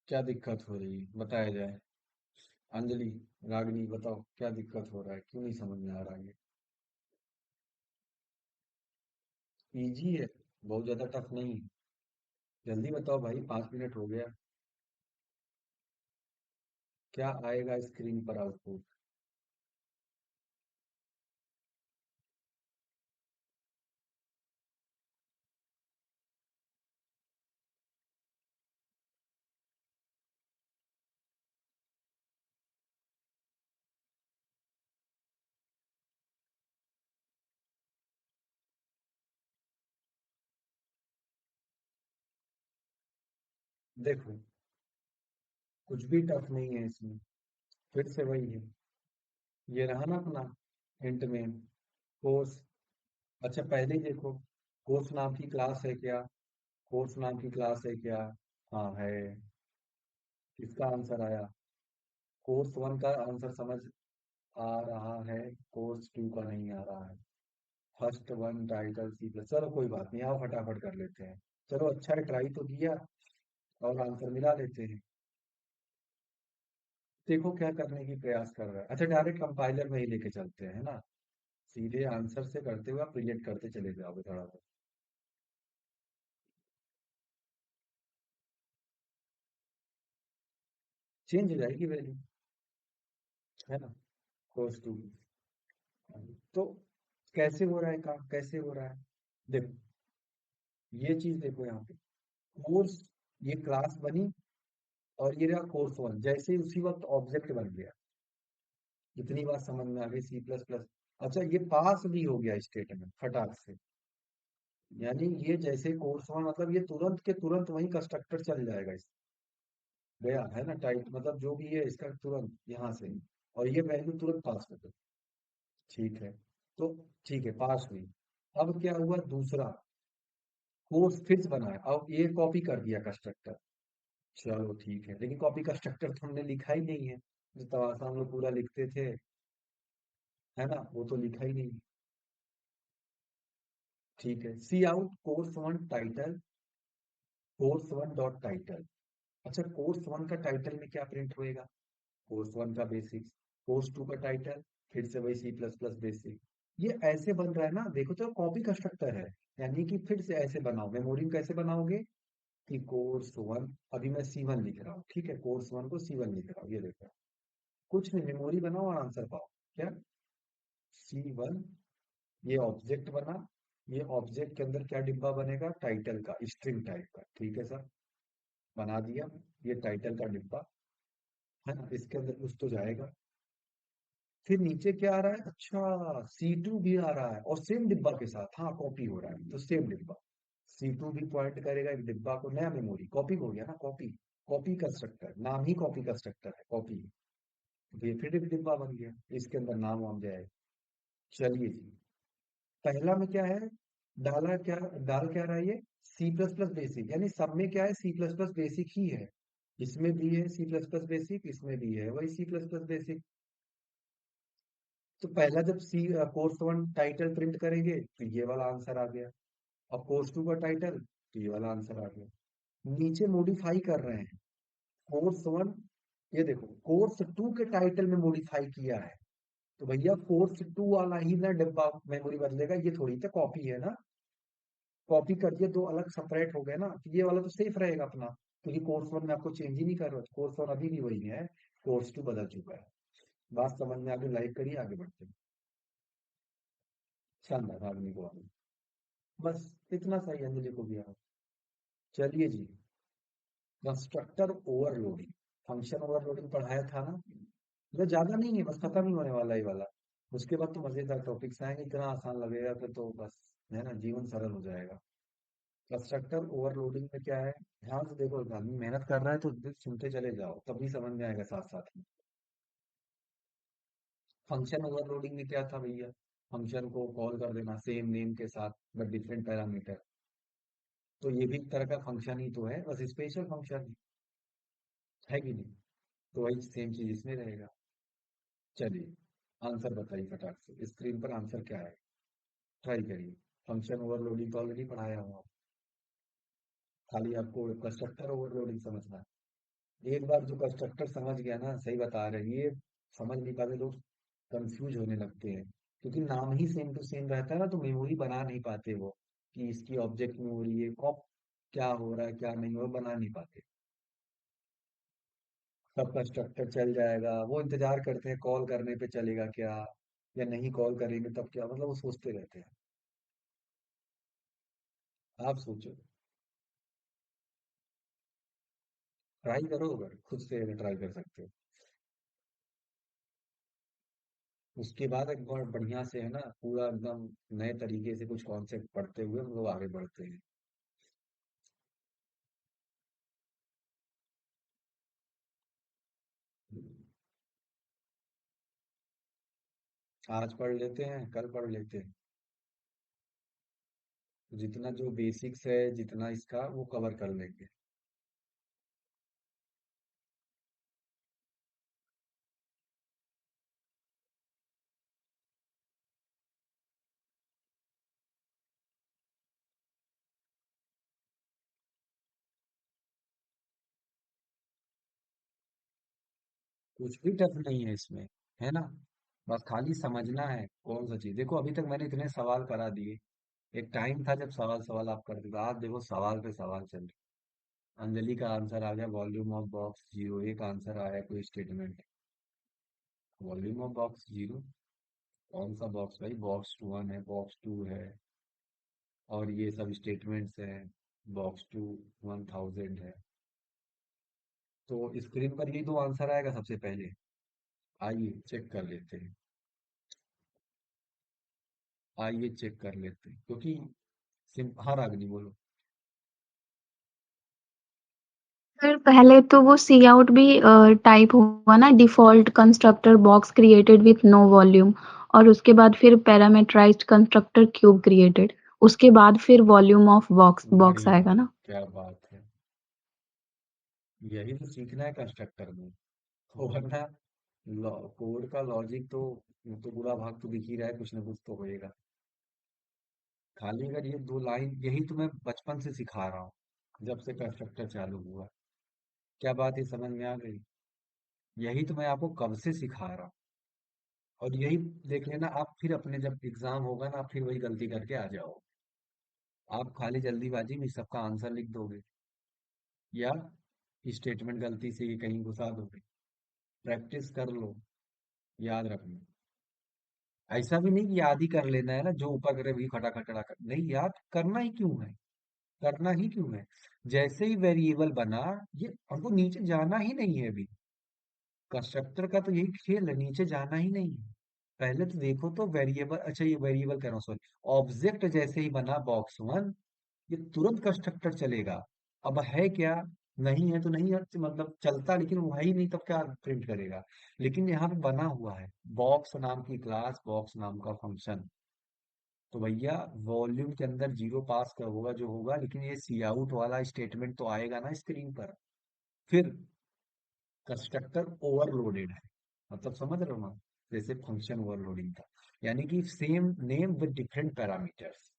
क्या दिक्कत हो रही है बताया जाए। अंजलि, रागिनी, बताओ क्या दिक्कत हो रहा है, क्यों नहीं समझ में आ रहा है ये? इजी है, बहुत ज्यादा टफ नहीं है। जल्दी बताओ भाई, 5 मिनट हो गया। क्या आएगा स्क्रीन पर आउटपुट? देखो, कुछ भी टफ नहीं है इसमें, फिर से वही है। ये रहा ना अपना हिंट में, कोर्स। अच्छा पहले ही देखो, कोर्स नाम की क्लास है क्या? कोर्स नाम की क्लास है क्या? हाँ है। किसका आंसर आया? कोर्स 1 का आंसर समझ आ रहा है, कोर्स 2 का नहीं आ रहा है। First 1 title C+। चलो कोई बात नहीं, आओ फटाफट कर लेते हैं। चलो अच्छा है, ट्राई तो किया, और आंसर मिला लेते हैं। देखो क्या करने की प्रयास कर रहा है। अच्छा, डायरेक्ट कंपाइलर में ही लेके चलते हैं, है ना। सीधे आंसर से करते हुए आप रिलेट करते चले जाओगे थोड़ा बहुत। चेंज हो जाएगी वैल्यू, है ना। कोस टू। तो कैसे हो रहा है काम, कैसे हो रहा है। देखो, ये चीज देखो यहाँ पे, कोर्स, ये क्लास बनी, और ये रहा कोर्स वन, जैसे ही उसी वक्त ऑब्जेक्ट बन गया। इतनी बात समझ में आ गई सी प्लस प्लस। अच्छा, ये पास भी हो गया स्टेट में फटाक से। यानी ये जैसे कोर्स वन, मतलब ये तुरंत के तुरंत वही कंस्ट्रक्टर चल जाएगा इस, गया है ना टाइप, मतलब जो भी है इसका तुरंत यहाँ से, और ये वैल्यू तुरंत पास कर दो। ठीक है। तो ठीक है, पास हुई। अब क्या हुआ दूसरा, कोर्स फिर से बनाया, अब ये कॉपी कर दिया कंस्ट्रक्टर। चलो ठीक है, लेकिन कॉपी कंस्ट्रक्टर तो हमने लिखा ही नहीं है, जो तवासा हम लोग पूरा लिखते थे, है ना, वो तो लिखा ही नहीं। ठीक है, cout course one title, course one dot title. अच्छा, कोर्स वन का टाइटल में क्या प्रिंट होएगा, कोर्स वन का बेसिक्स। कोर्स टू का टाइटल, फिर से वही सी प्लस प्लस बेसिक। ये ऐसे बन रहा है ना, देखो तो कॉपी कंस्ट्रक्टर है। यानी कि फिर से ऐसे बनाओ, मेमोरी में कैसे बनाओगे, कि कोर्स वन, अभी मैं सी वन लिख रहा हूँ, ठीक है, कोर्स वन को सी वन लिख रहा हूँ, ये देखो। कुछ नहीं, मेमोरी बनाओ और आंसर पाओ। क्या, सी वन, ये ऑब्जेक्ट बना, ये ऑब्जेक्ट के अंदर क्या डिब्बा बनेगा, टाइटल का, स्ट्रिंग टाइप का, ठीक है सर, बना दिया। ये टाइटल का डिब्बा, है ना, इसके अंदर कुछ तो जाएगा। फिर नीचे क्या आ रहा है, अच्छा सी टू भी आ रहा है, और सेम डिब्बा के साथ, हाँ कॉपी हो रहा है, तो सेम डिब्बा। सी टू भी पॉइंट करेगा एक डिब्बा को, नया मेमोरी, कॉपी हो गया ना, कॉपी। कॉपी कंस्ट्रक्टर, नाम ही कॉपी कंस्ट्रक्टर है, कॉपी। तो ये फिर एक डिब्बा बन गया, इसके अंदर नाम वाम जाएगा। चलिए जी, पहला में क्या है, डाला क्या, डाल क्या रहा है ये, सी प्लस प्लस बेसिक, यानी सब में क्या है, सी प्लस प्लस बेसिक ही है। इसमें भी है सी प्लस प्लस बेसिक, इसमें भी है वही सी प्लस प्लस बेसिक। तो पहला जब सी कोर्स वन टाइटल प्रिंट करेंगे तो ये वाला आंसर आ गया, और कोर्स टू का टाइटल तो ये वाला आंसर आ गया। नीचे मॉडिफाई कर रहे हैं, कोर्स वन, ये देखो कोर्स टू के टाइटल में मॉडिफाई किया है, तो भैया कोर्स टू वाला ही ना डिब्बा मेमोरी बदलेगा, ये थोड़ी तो कॉपी है ना। कॉपी कर दिया, दो अलग सेपरेट हो गए ना, तो ये वाला तो सेफ रहेगा अपना, क्योंकि कोर्स वन में आपको चेंज ही नहीं कर रहा, कोर्स वन अभी भी वही है, कोर्स टू बदल चुका है। बात समझ में आगे, लाइक करिए, आगे बढ़ते हैं। शानदार, आदमी को आगे। बस इतना सही, अंजलि को भी आओ। चलिए जी, कंस्ट्रक्टर ओवरलोडिंग, फंक्शन ओवरलोडिंग पढ़ाया था ना, ये ज्यादा नहीं है, बस खत्म ही होने वाला है ये वाला। उसके बाद तो मजेदार टॉपिक्स आएंगे, इतना आसान लगेगा फिर तो बस, है ना, जीवन सरल हो जाएगा। कंस्ट्रक्टर ओवरलोडिंग में क्या है, ध्यान से देखो, आदमी मेहनत कर रहा है तो सुनते चले जाओ, तभी समझ में आएगा साथ साथ में। फंक्शन ओवरलोडिंग में क्या था भैया, फंक्शन को कॉल कर देना सेम नेम के साथ, बट डिफरेंट पैरामीटर। तो ये भी एक तरह का फंक्शन ही तो है, बस स्पेशल फंक्शन है कि नहीं। तो वही सेम चीज इसमें रहेगा। चलिए, आंसर बताइए फटाक से, स्क्रीन पर आंसर क्या है, ट्राई करिए। फंक्शन ओवरलोडिंग तो ऑलरेडी पढ़ाया हुआ, खाली आपको कंस्ट्रक्टर ओवरलोडिंग समझना है। एक बार जो कंस्ट्रक्टर समझ गया ना, सही बता रहे हैं, ये समझ नहीं पाते लोग, कंफ्यूज होने लगते हैं, क्योंकि नाम ही सेम टू सेम रहता है ना, तो मेमोरी बना नहीं पाते वो, कि इसकी ऑब्जेक्ट मेमोरी है, कॉप क्या हो रहा है क्या नहीं हो रहा, बना नहीं पाते। सब कंस्ट्रक्टर चल जाएगा, वो इंतजार करते हैं कॉल करने पे चलेगा क्या, या नहीं कॉल करेंगे तब क्या, मतलब वो सोचते रहते हैं। आप सोचो, ट्राई करो, अगर खुद से अगर ट्राई कर सकते हो। उसके बाद एक बार बढ़िया से, है ना, पूरा एकदम नए तरीके से कुछ कॉन्सेप्ट पढ़ते हुए हम लोग आगे बढ़ते हैं। आज पढ़ लेते हैं, कल पढ़ लेते हैं, जितना जो बेसिक्स है, जितना इसका वो कवर कर लेंगे। कुछ भी टफ नहीं है इसमें, है ना। बस खाली समझना है कौन सा चीज। देखो अभी तक मैंने इतने सवाल करा दिए। एक टाइम था जब सवाल सवाल आप करते थे, आज देखो सवाल पे सवाल चल रहे। अंजलि का आंसर आ गया, वॉल्यूम ऑफ बॉक्स जीरो। एक आंसर आया कोई statement, volume of box zero. कौन सा बॉक्स भाई? बॉक्स वन है, बॉक्स टू है, और ये सब स्टेटमेंट्स हैं। बॉक्स टू 1000 है। तो स्क्रीन पर ये दो आंसर आएगा सबसे पहले। आइए चेक कर लेते हैं। आइए चेक कर लेते हैं, क्योंकि हाँ रागनी बोलो। फिर पहले तो वो सी आउट भी टाइप हुआ ना, default constructor box created with no volume, और उसके बाद फिर पैरामीटराइज्ड कंस्ट्रक्टर क्यूब क्रिएटेड, उसके बाद फिर वॉल्यूम ऑफ बॉक्स बॉक्स बढ़िया, आएगा ना। क्या बात है। यही तो सीखना है कंस्ट्रक्टर में। तो वरना कोड का लॉजिक तो बुरा भाग तो दिख ही रहा है, कुछ ना कुछ तो होएगा। खाली अगर ये दो लाइन, यही तो मैं बचपन से सिखा रहा हूँ, जब से कंस्ट्रक्टर चालू हुआ। क्या बात है, समझ में आ गई? यही तो मैं आपको कब से सिखा रहा हूँ। और यही देख लेना, आप फिर अपने जब एग्जाम होगा ना, आप फिर वही गलती करके आ जाओ। आप खाली जल्दीबाजी में सबका आंसर लिख दोगे, या स्टेटमेंट गलती से कहीं घुसा दोगे। प्रैक्टिस कर लो, याद रखना। ऐसा भी नहीं कि याद ही कर लेना है ना, जो ऊपर करे वही खटाखट खड़ा कर, नहीं, याद करना ही क्यों है? करना ही क्यों है? जैसे ही वेरिएबल बना, ये हमको नीचे जाना ही नहीं है अभी। कंस्ट्रक्टर का तो यही खेल है, नीचे जाना ही नहीं है। पहले तो देखो तो वेरिएबल, अच्छा ये वेरिएबल कह रहा हूँ, सॉरी, ऑब्जेक्ट जैसे ही बना बॉक्स वन, ये तुरंत कंस्ट्रक्टर चलेगा। अब है क्या? नहीं है तो नहीं है, मतलब चलता, लेकिन वो है ही नहीं, तब क्या प्रिंट करेगा? लेकिन यहाँ पे बना हुआ है बॉक्स नाम की क्लास, बॉक्स नाम का फंक्शन। तो भैया वॉल्यूम के अंदर जीरो पास का होगा जो होगा, लेकिन ये सी आउट वाला स्टेटमेंट तो आएगा ना स्क्रीन पर। फिर कंस्ट्रक्टर ओवरलोडेड है, मतलब समझ रहे हो ना, जैसे फंक्शन ओवरलोडिंग था। यानी कि same name with different parameters,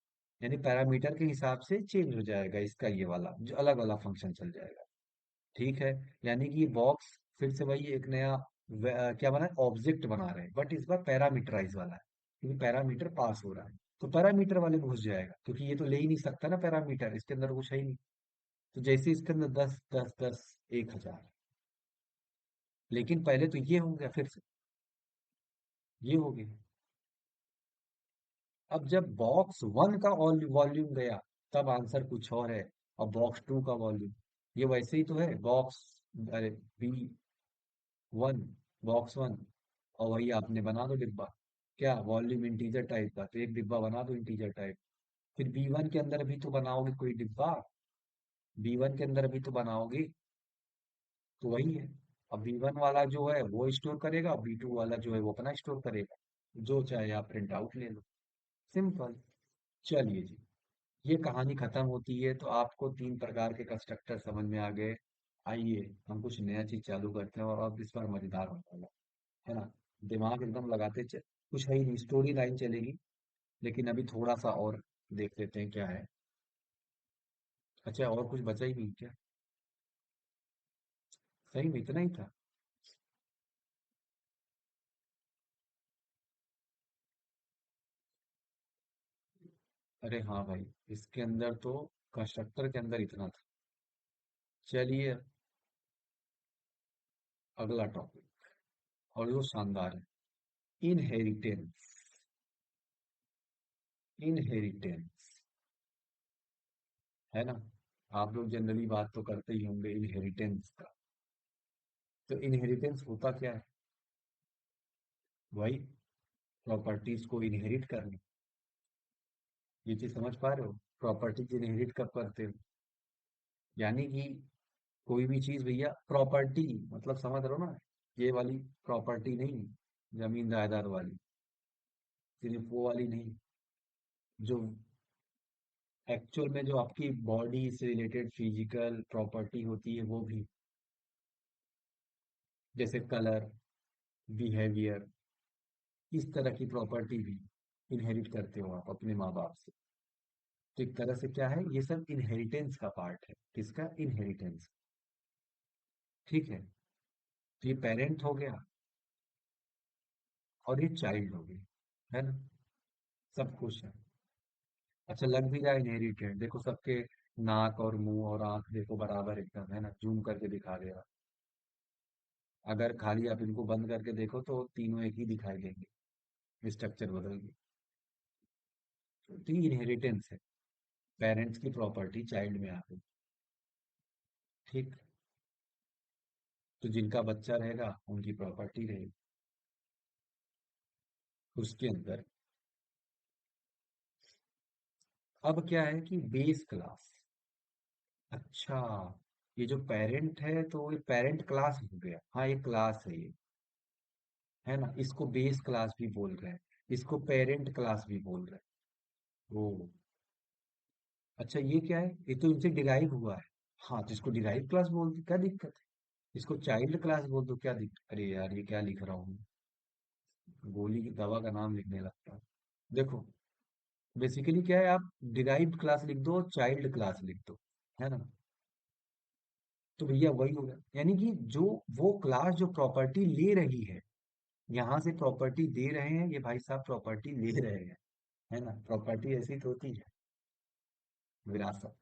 यानी पैरामीटर के हिसाब से चेंज हो जाएगा इसका, ये वाला जो अलग वाला फंक्शन चल जाएगा। ठीक है। यानी कि ये बॉक्स फिर से वही एक नया क्या बना है, ऑब्जेक्ट बना रहे हैं, बट इस बार पैरामीटराइज वाला है, क्योंकि पैरामीटर पास हो रहा है। तो पैरामीटर वाले में घुस जाएगा, क्योंकि ये तो ले ही नहीं सकता ना पैरामीटर, इसके अंदर कुछ है ही नहीं। तो जैसे इसके अंदर 10 10 10, 1000। लेकिन पहले तो ये हो गया, फिर से ये हो गया। अब जब बॉक्स वन का वॉल्यूम गया, तब आंसर कुछ और है। और बॉक्स टू का वॉल्यूम, ये वैसे ही तो है बॉक्स, अरे बी वन, बॉक्स वन, और वही आपने बना दो डिब्बा। क्या वॉल्यूम इंटीजर टाइप का, तो एक डिब्बा बना दो इंटीजर टाइप। फिर बी वन के अंदर भी तो बनाओगे कोई डिब्बा, बी वन के अंदर भी तो बनाओगे। तो वही है। अब बी वन वाला जो है वो स्टोर करेगा, बी टू वाला जो है वो अपना स्टोर करेगा। जो चाहे आप प्रिंट आउट ले लो, सिंपल। चलिए जी, ये कहानी खत्म होती है तो आपको तीन प्रकार के कंस्ट्रक्टर समझ में आ गए। आइए हम कुछ नया चीज चालू करते हैं, और अब इस बार मजेदार होने वाला है ना। दिमाग एकदम लगाते कुछ है ही नहीं, स्टोरी लाइन चलेगी। लेकिन अभी थोड़ा सा और देख लेते हैं क्या है। अच्छा, और कुछ बचा ही नहीं क्या? सही में इतना ही था? अरे हाँ भाई, इसके अंदर तो कंस्ट्रक्टर के अंदर इतना था। चलिए, अगला टॉपिक, और वो शानदार है, इनहेरिटेंस। इनहेरिटेंस, है ना। आप लोग जनरली बात तो करते ही होंगे इनहेरिटेंस का। तो इनहेरिटेंस होता क्या है? वही प्रॉपर्टीज को इनहेरिट करना। ये चीज समझ पा रहे हो? प्रॉपर्टीज इनहेरिट कब करते हो? यानी कि कोई भी चीज भैया, प्रॉपर्टी मतलब समझ रहे हो ना, ये वाली प्रॉपर्टी नहीं, जमीन जायदाद वाली, सिर्फ वो वाली नहीं, जो एक्चुअल में जो आपकी बॉडी से रिलेटेड फिजिकल प्रॉपर्टी होती है वो भी, जैसे कलर, बिहेवियर, इस तरह की प्रॉपर्टी भी इनहेरिट करते हो आप अपने माँ बाप से। तो एक तरह से क्या है, ये सब इनहेरिटेंस का पार्ट है। किसका? इनहेरिटेंस। ठीक है। तो ये पेरेंट हो गया और ये चाइल्ड हो गई, है ना? सब कुछ है। अच्छा, लग भी रहा है इनहेरिटेड, देखो सबके नाक और मुंह और आंख देखो बराबर एकदम, है ना? जूम करके दिखा दे रहा। अगर खाली आप इनको बंद करके देखो तो तीनों एक ही दिखाई देंगे, स्ट्रक्चर बदल गई। तो ये इनहेरिटेंस है, पेरेंट्स की प्रॉपर्टी चाइल्ड में आ गई। ठीक। तो जिनका बच्चा रहेगा उनकी प्रॉपर्टी रहेगी उसके अंदर। अब क्या है कि बेस क्लास। अच्छा, ये जो पेरेंट है तो ये पेरेंट क्लास हो गया, हाँ ये क्लास है ये, है ना? इसको बेस क्लास भी बोल रहे हैं, इसको पेरेंट क्लास भी बोल रहे हैं। ओ, अच्छा ये क्या है, ये तो इनसे डिराइव हुआ है। हाँ, तो इसको डिराइव क्लास बोल दो, क्या दिक्कत है? इसको चाइल्ड क्लास बोल दो, क्या दिक्कत? अरे यार ये क्या लिख रहा हूँ मैं? गोली की दवा का नाम लिखने लगता हूँ। देखो, बेसिकली क्या है, आप डिराइव्ड क्लास लिख दो, चाइल्ड क्लास लिख दो, है ना? तो भैया वही होगा, यानी कि जो वो क्लास जो प्रॉपर्टी ले रही है, यहाँ से प्रॉपर्टी दे रहे हैं ये भाई साहब, प्रॉपर्टी ले रहे हैं, है ना? प्रॉपर्टी ऐसी तो होती है, विरासत।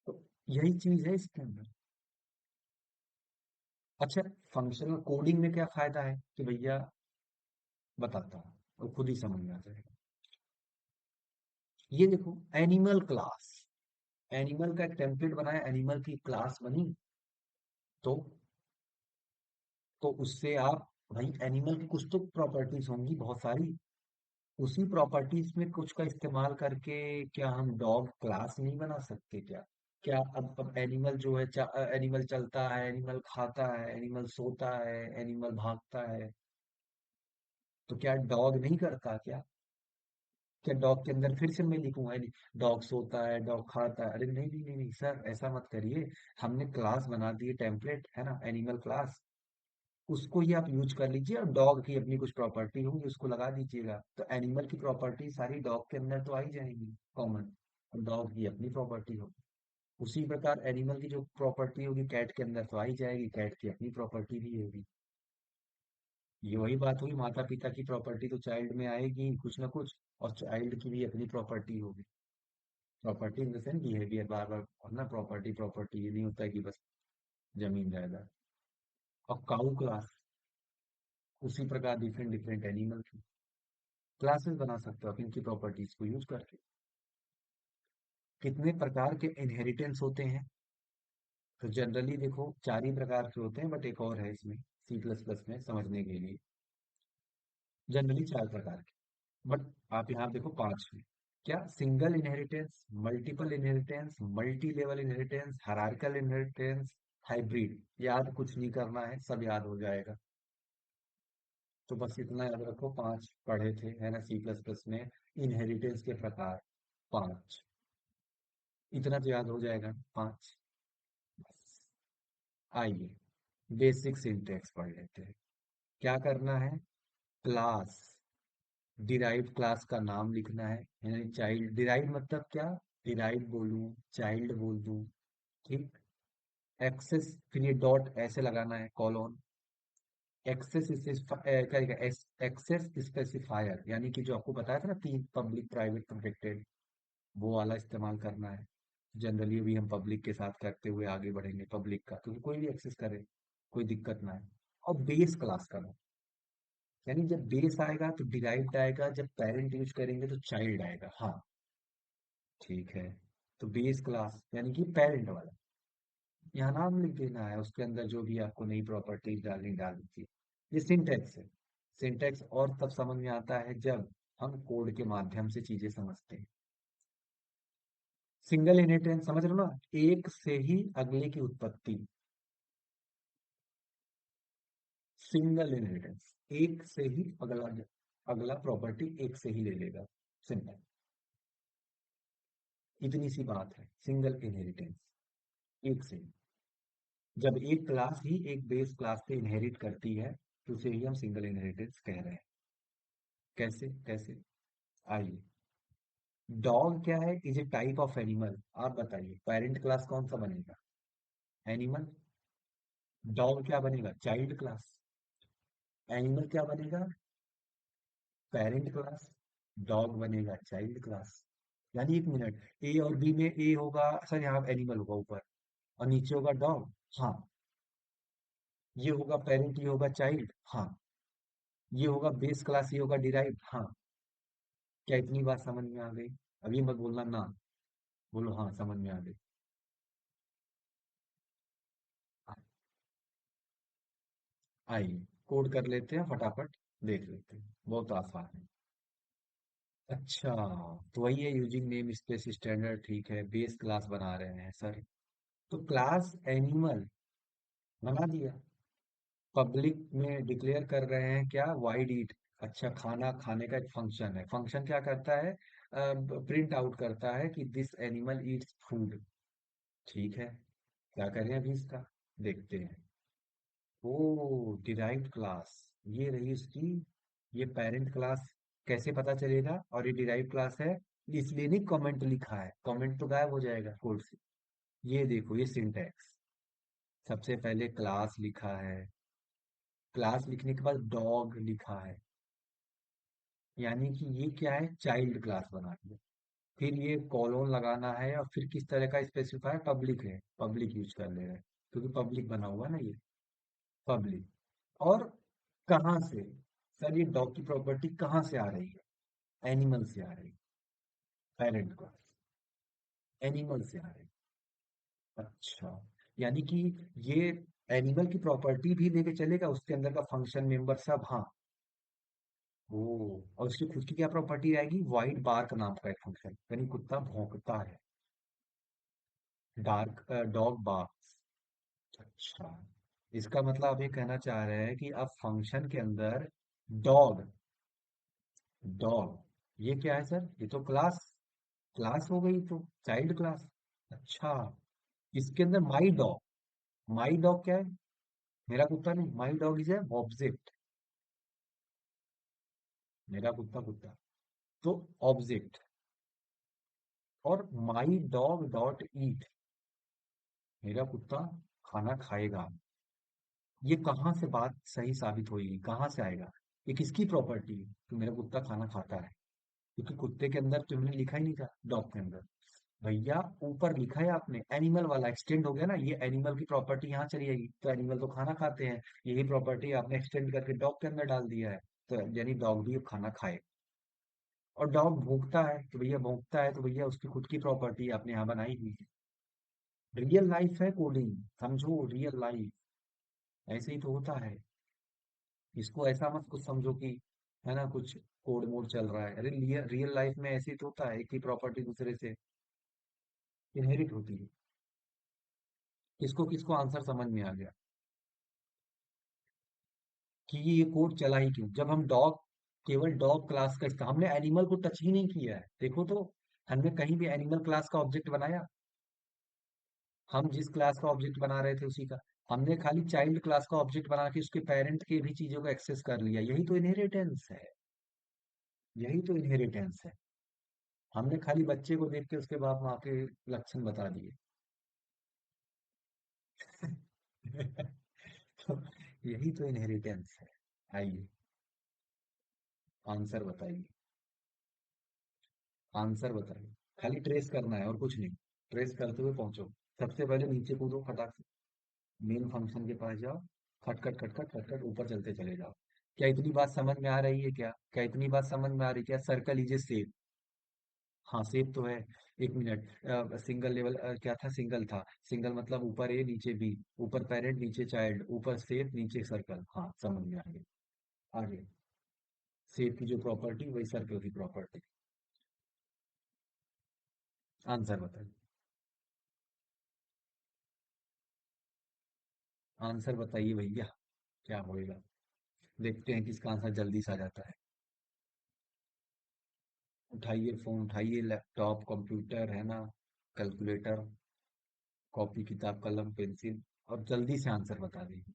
तो यही चीज है इसके अंदर। अच्छा, फंक्शनल कोडिंग में क्या फायदा है कि भैया, बताता हूँ, वो खुद ही समझ में आ जाएगा। ये देखो, एनिमल क्लास, एनिमल का एक टेम्पलेट बनाया, एनिमल की क्लास बनी। तो उससे आप, भाई एनिमल की कुछ तो प्रॉपर्टीज होंगी बहुत सारी, उसी प्रॉपर्टीज में कुछ का इस्तेमाल करके क्या हम डॉग क्लास नहीं बना सकते क्या? क्या अब एनिमल जो है, एनिमल चलता है, एनिमल खाता है, एनिमल सोता है, एनिमल भागता है, तो क्या डॉग नहीं करता क्या? क्या डॉग के अंदर फिर से मैं लिखूंगा नहीं, डॉग सोता है, डॉग खाता है? अरे नहीं नहीं नहीं नहीं सर, ऐसा मत करिए। हमने क्लास बना दी है, टेम्पलेट है ना, एनिमल क्लास, उसको ही आप यूज कर लीजिए, और डॉग की अपनी कुछ प्रॉपर्टी होंगी उसको लगा दीजिएगा, तो एनिमल की प्रॉपर्टी सारी डॉग के अंदर तो आ ही जाएंगी कॉमन, और डॉग की अपनी प्रॉपर्टी होगी। उसी प्रकार एनिमल की जो प्रॉपर्टी होगी कैट के अंदर तो आ ही जाएगी, कैट की अपनी प्रॉपर्टी भी होगी। ये वही बात हुई, माता पिता की प्रॉपर्टी तो चाइल्ड में आएगी कुछ ना कुछ, और चाइल्ड की भी अपनी प्रॉपर्टी होगी। Property in the sense behaviour, बार बार और ना, प्रॉपर्टी प्रॉपर्टी ये नहीं होता है कि बस जमीन जायदाद। और काऊ क्लास, उसी प्रकार डिफरेंट डिफरेंट एनिमल की क्लासेस बना सकते हो आप इनकी प्रॉपर्टीज को यूज करके। कितने प्रकार के इनहेरिटेंस होते हैं? तो जनरली देखो चार ही प्रकार के होते हैं, बट एक और है इसमें सी प्लस प्लस में समझने के लिए। जनरली चार प्रकार के, बट आप यहाँ देखो पांच हैं। क्या? Single inheritance, multiple inheritance, multi level inheritance, hierarchical inheritance, hybrid. याद कुछ नहीं करना है, सब याद हो जाएगा। तो बस इतना याद रखो, पांच पढ़े थे है ना सी प्लस प्लस में, इनहेरिटेंस के प्रकार पांच। इतना तो याद हो जाएगा, पांच। बस। आइए बेसिक सिंटैक्स पढ़ लेते हैं। क्या करना है? क्लास, डिराइव्ड क्लास का नाम लिखना है, यानी चाइल्ड, डिराइव्ड मतलब क्या? डिराइव्ड बोलूं, चाइल्ड बोल दूं, ठीक। एक्सेस, फिर ये डॉट ऐसे लगाना है, कॉलोन। एक्सेस क्या, एक्सेस स्पेसिफायर, यानी कि जो आपको बताया था ना, तीन, पब्लिक प्राइवेट प्रोटेक्टेड, वो वाला इस्तेमाल करना है। जनरली भी हम पब्लिक के साथ करते हुए आगे बढ़ेंगे, पब्लिक का, क्योंकि कोई भी एक्सेस करे, कोई दिक्कत ना है। और बेस क्लास का नाम, यानी जब बेस आएगा तो डिराइव्ड आएगा, जब पेरेंट यूज करेंगे तो चाइल्ड आएगा, हाँ ठीक है। तो बेस क्लास यानी कि पेरेंट वाला, यहाँ नाम लिख देना है, उसके अंदर जो भी आपको नई प्रॉपर्टीज डालनी डाल दीजिए। ये सिंटेक्स है। सिंटेक्स और तब समझ में आता है जब हम कोड के माध्यम से चीजें समझते हैं। सिंगल इनहेरिटेंस समझ रहे हो ना, एक से ही अगले की उत्पत्ति। सिंगल इनहेरिटेंस, एक से ही अगला, अगला प्रॉपर्टी एक से ही ले लेगा, सिंपल। इतनी सी बात है, सिंगल इनहेरिटेंस, एक से ही। जब एक क्लास ही एक बेस क्लास से इनहेरिट करती है तो उसे ही हम सिंगल इनहेरिटेंस कह रहे हैं। कैसे कैसे? आइए, डॉग क्या है? Is a type of animal. आप बताइए पेरेंट क्लास कौन सा बनेगा? एनिमल। डॉग क्या बनेगा? Child class. एनिमल क्या बनेगा? Parent class. डॉग बनेगा चाइल्ड क्लास। यानी एक मिनट, ए और बी में ए होगा सर, यहाँ एनिमल होगा ऊपर, और नीचे होगा डॉग। हाँ। ये होगा पेरेंट, ये होगा चाइल्ड। हाँ। ये होगा बेस क्लास, ये होगा डिराइव्ड। हाँ। क्या इतनी बात समझ में आ गई? अभी मत बोलना ना। बोलो हाँ, समझ में आ गई। आइए कोड कर लेते हैं फटाफट, देख लेते हैं, बहुत आसान है। अच्छा, तो वही है, यूजिंग नेम स्पेस स्टैंडर्ड, ठीक है, बेस क्लास बना रहे हैं सर। तो क्लास एनिमल बना दिया, पब्लिक में डिक्लेयर कर रहे हैं क्या? वाइड ईट। अच्छा, खाना खाने का एक फंक्शन है, फंक्शन क्या करता है? प्रिंट आउट करता है कि दिस एनिमल ईट्स फूड। ठीक है, क्या करें अभी इसका, देखते हैं। ओ डिराइव्ड क्लास, ये रही उसकी, ये पेरेंट क्लास। कैसे पता चलेगा? और ये डिराइव्ड क्लास है, इसलिए नहीं कमेंट लिखा है, कमेंट तो गायब हो जाएगा कोड से। ये देखो, ये सिंटैक्स, सबसे पहले क्लास लिखा है, क्लास लिखने के बाद डॉग लिखा है, यानी कि ये क्या है? चाइल्ड क्लास बना दिया। फिर ये कॉलोन लगाना है, और फिर किस तरह का स्पेसिफायर? पब्लिक है, पब्लिक यूज कर ले रहे हैं, क्योंकि पब्लिक बना हुआ है ना ये, पब्लिक। और कहाँ से? सर ये डॉग की प्रॉपर्टी कहाँ से आ रही है? एनिमल से आ रही है, पेरेंट क्लास, एनिमल से आ रही है। अच्छा, यानी कि ये एनिमल की प्रॉपर्टी भी लेके चलेगा, उसके अंदर का फंक्शन मेंबर सब। हाँ। ओ, और उसकी खुद की क्या प्रॉपर्टी आएगी? वाइट बार्क नाम का एक फंक्शन, यानी कुत्ता भौंकता है, डार्क डॉग बार्क्स। अच्छा, इसका मतलब आप ये कहना चाह रहे हैं कि अब फंक्शन के अंदर डॉग, डॉग ये क्या है सर? ये तो क्लास, क्लास हो गई तो, चाइल्ड क्लास। अच्छा, इसके अंदर माई डॉग, माई डॉग क्या है? मेरा कुत्ता नहीं, my dog is a object, मेरा कुत्ता कुत्ता, तो ऑब्जेक्ट। और माई डॉग डॉट ईट, मेरा कुत्ता खाना खाएगा। ये कहाँ से बात सही साबित होगी, कहाँ से आएगा? ये किसकी प्रॉपर्टी है कि मेरा कुत्ता खाना खाता है? क्योंकि कुत्ते के अंदर तुमने लिखा ही नहीं था, डॉग के अंदर। भैया ऊपर लिखा है आपने, एनिमल वाला एक्सटेंड हो गया ना, ये एनिमल की प्रॉपर्टी यहाँ चली जाएगी, तो एनिमल तो खाना खाते हैं, यही प्रॉपर्टी आपने एक्सटेंड करके डॉग के अंदर डाल दिया है, तो यानी डॉग भी अब खाना खाए। और डॉग भौंकता है, तो भैया भौंकता है, तो भैया उसकी खुद की प्रॉपर्टी आपने यहाँ बनाई हुई है। रियल लाइफ है कोडिंग, समझो, रियल लाइफ ऐसे ही तो होता है। इसको ऐसा मत कुछ समझो कि है ना कुछ कोड मोड चल रहा है, अरे रियल लाइफ में ऐसे ही तो होता है, एक ही प्रॉपर्टी दूसरे से इनहेरिट होती है। किसको किसको आंसर समझ में आ गया कि ये कोड चला ही क्यों? जब हम डॉग, केवल डॉग क्लास का हमने एनिमल को टच ही नहीं किया है, देखो तो, हमने कहीं भी एनिमल क्लास का ऑब्जेक्ट बनाया? हम जिस क्लास का ऑब्जेक्ट बना रहे थे उसी का, हमने खाली चाइल्ड क्लास का ऑब्जेक्ट बना के उसके पेरेंट के भी चीजों को एक्सेस कर लिया, यही तो इनहेरिटेंस है, यही तो इनहेरिटेंस है। हमने खाली बच्चे को देख के उसके बाप माँ के लक्षण बता दिए। तो यही तो इनहेरिटेंस है। आइए, आंसर बताइए, आंसर बताइए। खाली ट्रेस करना है और कुछ नहीं, ट्रेस करते हुए पहुंचो। सबसे पहले नीचे कूदो फटाक से, मेन फंक्शन के पास जाओ, खट खट खट खट खट खट ऊपर चलते चले जाओ। क्या इतनी बात समझ में आ रही है? क्या क्या इतनी बात समझ में आ रही है? क्या सर्कल लीजिए सेव। हाँ सेव तो है। एक मिनट, सिंगल लेवल क्या था? सिंगल था, सिंगल मतलब ऊपर ए नीचे बी, ऊपर पेरेंट नीचे चाइल्ड, ऊपर सेव नीचे सर्कल। हाँ समझ में आ गया। आगे, सेव की जो प्रॉपर्टी वही सर्कल की प्रॉपर्टी। आंसर बताइए, आंसर बताइए भैया, क्या होएगा? देखते हैं किसका आंसर जल्दी से आ जाता है। उठाइए फोन, उठाइए लैपटॉप, कंप्यूटर है ना, कैलकुलेटर, कॉपी किताब कलम पेंसिल, और जल्दी से आंसर बता दीजिए,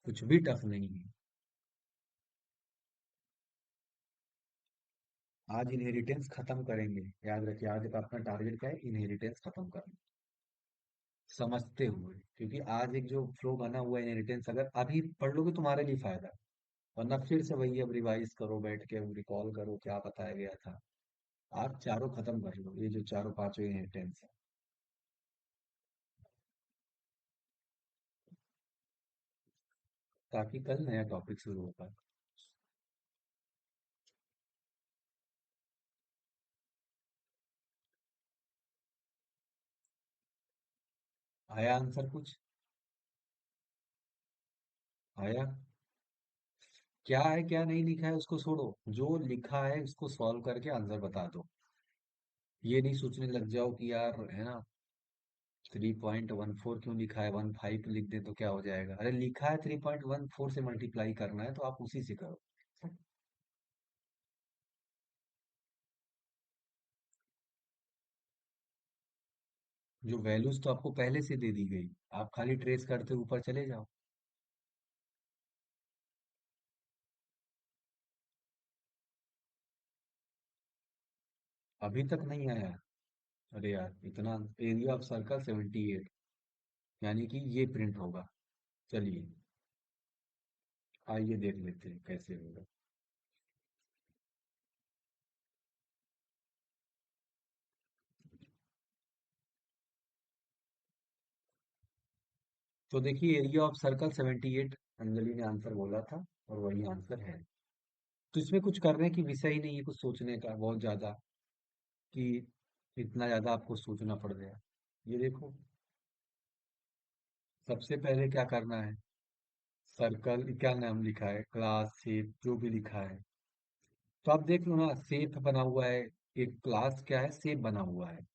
कुछ भी टफ नहीं है। आज इनहेरिटेंस खत्म करेंगे, याद रखिए, आज का अपना टारगेट क्या है? इनहेरिटेंस खत्म करना। समझते हुए, क्योंकि आज एक जो फ्लो बना हुआ है इनहेरिटेंस, अगर अभी पढ़ लोगे तुम्हारे लिए फायदा, वरना फिर से वही अब रिवाइज करो, बैठ के रिकॉल करो क्या बताया गया था। आप चारों खत्म कर लो, ये जो चारों पांचों इनहेरिटेंस है, ताकि कल नया टॉपिक शुरू हो पाए। आया आंसर कुछ? आया? क्या है क्या नहीं लिखा है उसको छोड़ो, जो लिखा है उसको सॉल्व करके आंसर बता दो। ये नहीं सोचने लग जाओ कि यार है ना 3.14 क्यों लिखा है, 15 लिख दे तो क्या हो जाएगा। अरे लिखा है 3.14 से मल्टीप्लाई करना है तो आप उसी से करो। जो वैल्यूज तो आपको पहले से दे दी गई, आप खाली ट्रेस करते ऊपर चले जाओ। अभी तक नहीं आया? अरे यार इतना, एरिया ऑफ सर्कल 78, यानी कि ये प्रिंट होगा। चलिए आइए देख लेते हैं कैसे होगा। तो देखिए एरिया ऑफ सर्कल 78, अंजलि ने आंसर बोला था और वही आंसर है। तो इसमें कुछ करने की विषय ही नहीं है, कुछ सोचने का बहुत ज्यादा, कि इतना ज्यादा आपको सोचना पड़ गया। ये देखो, सबसे पहले क्या करना है, सर्कल क्या नाम लिखा है, क्लास शेप जो भी लिखा है, तो आप देख लो ना, शेप बना हुआ है। एक क्लास क्या है, शेप बना हुआ है,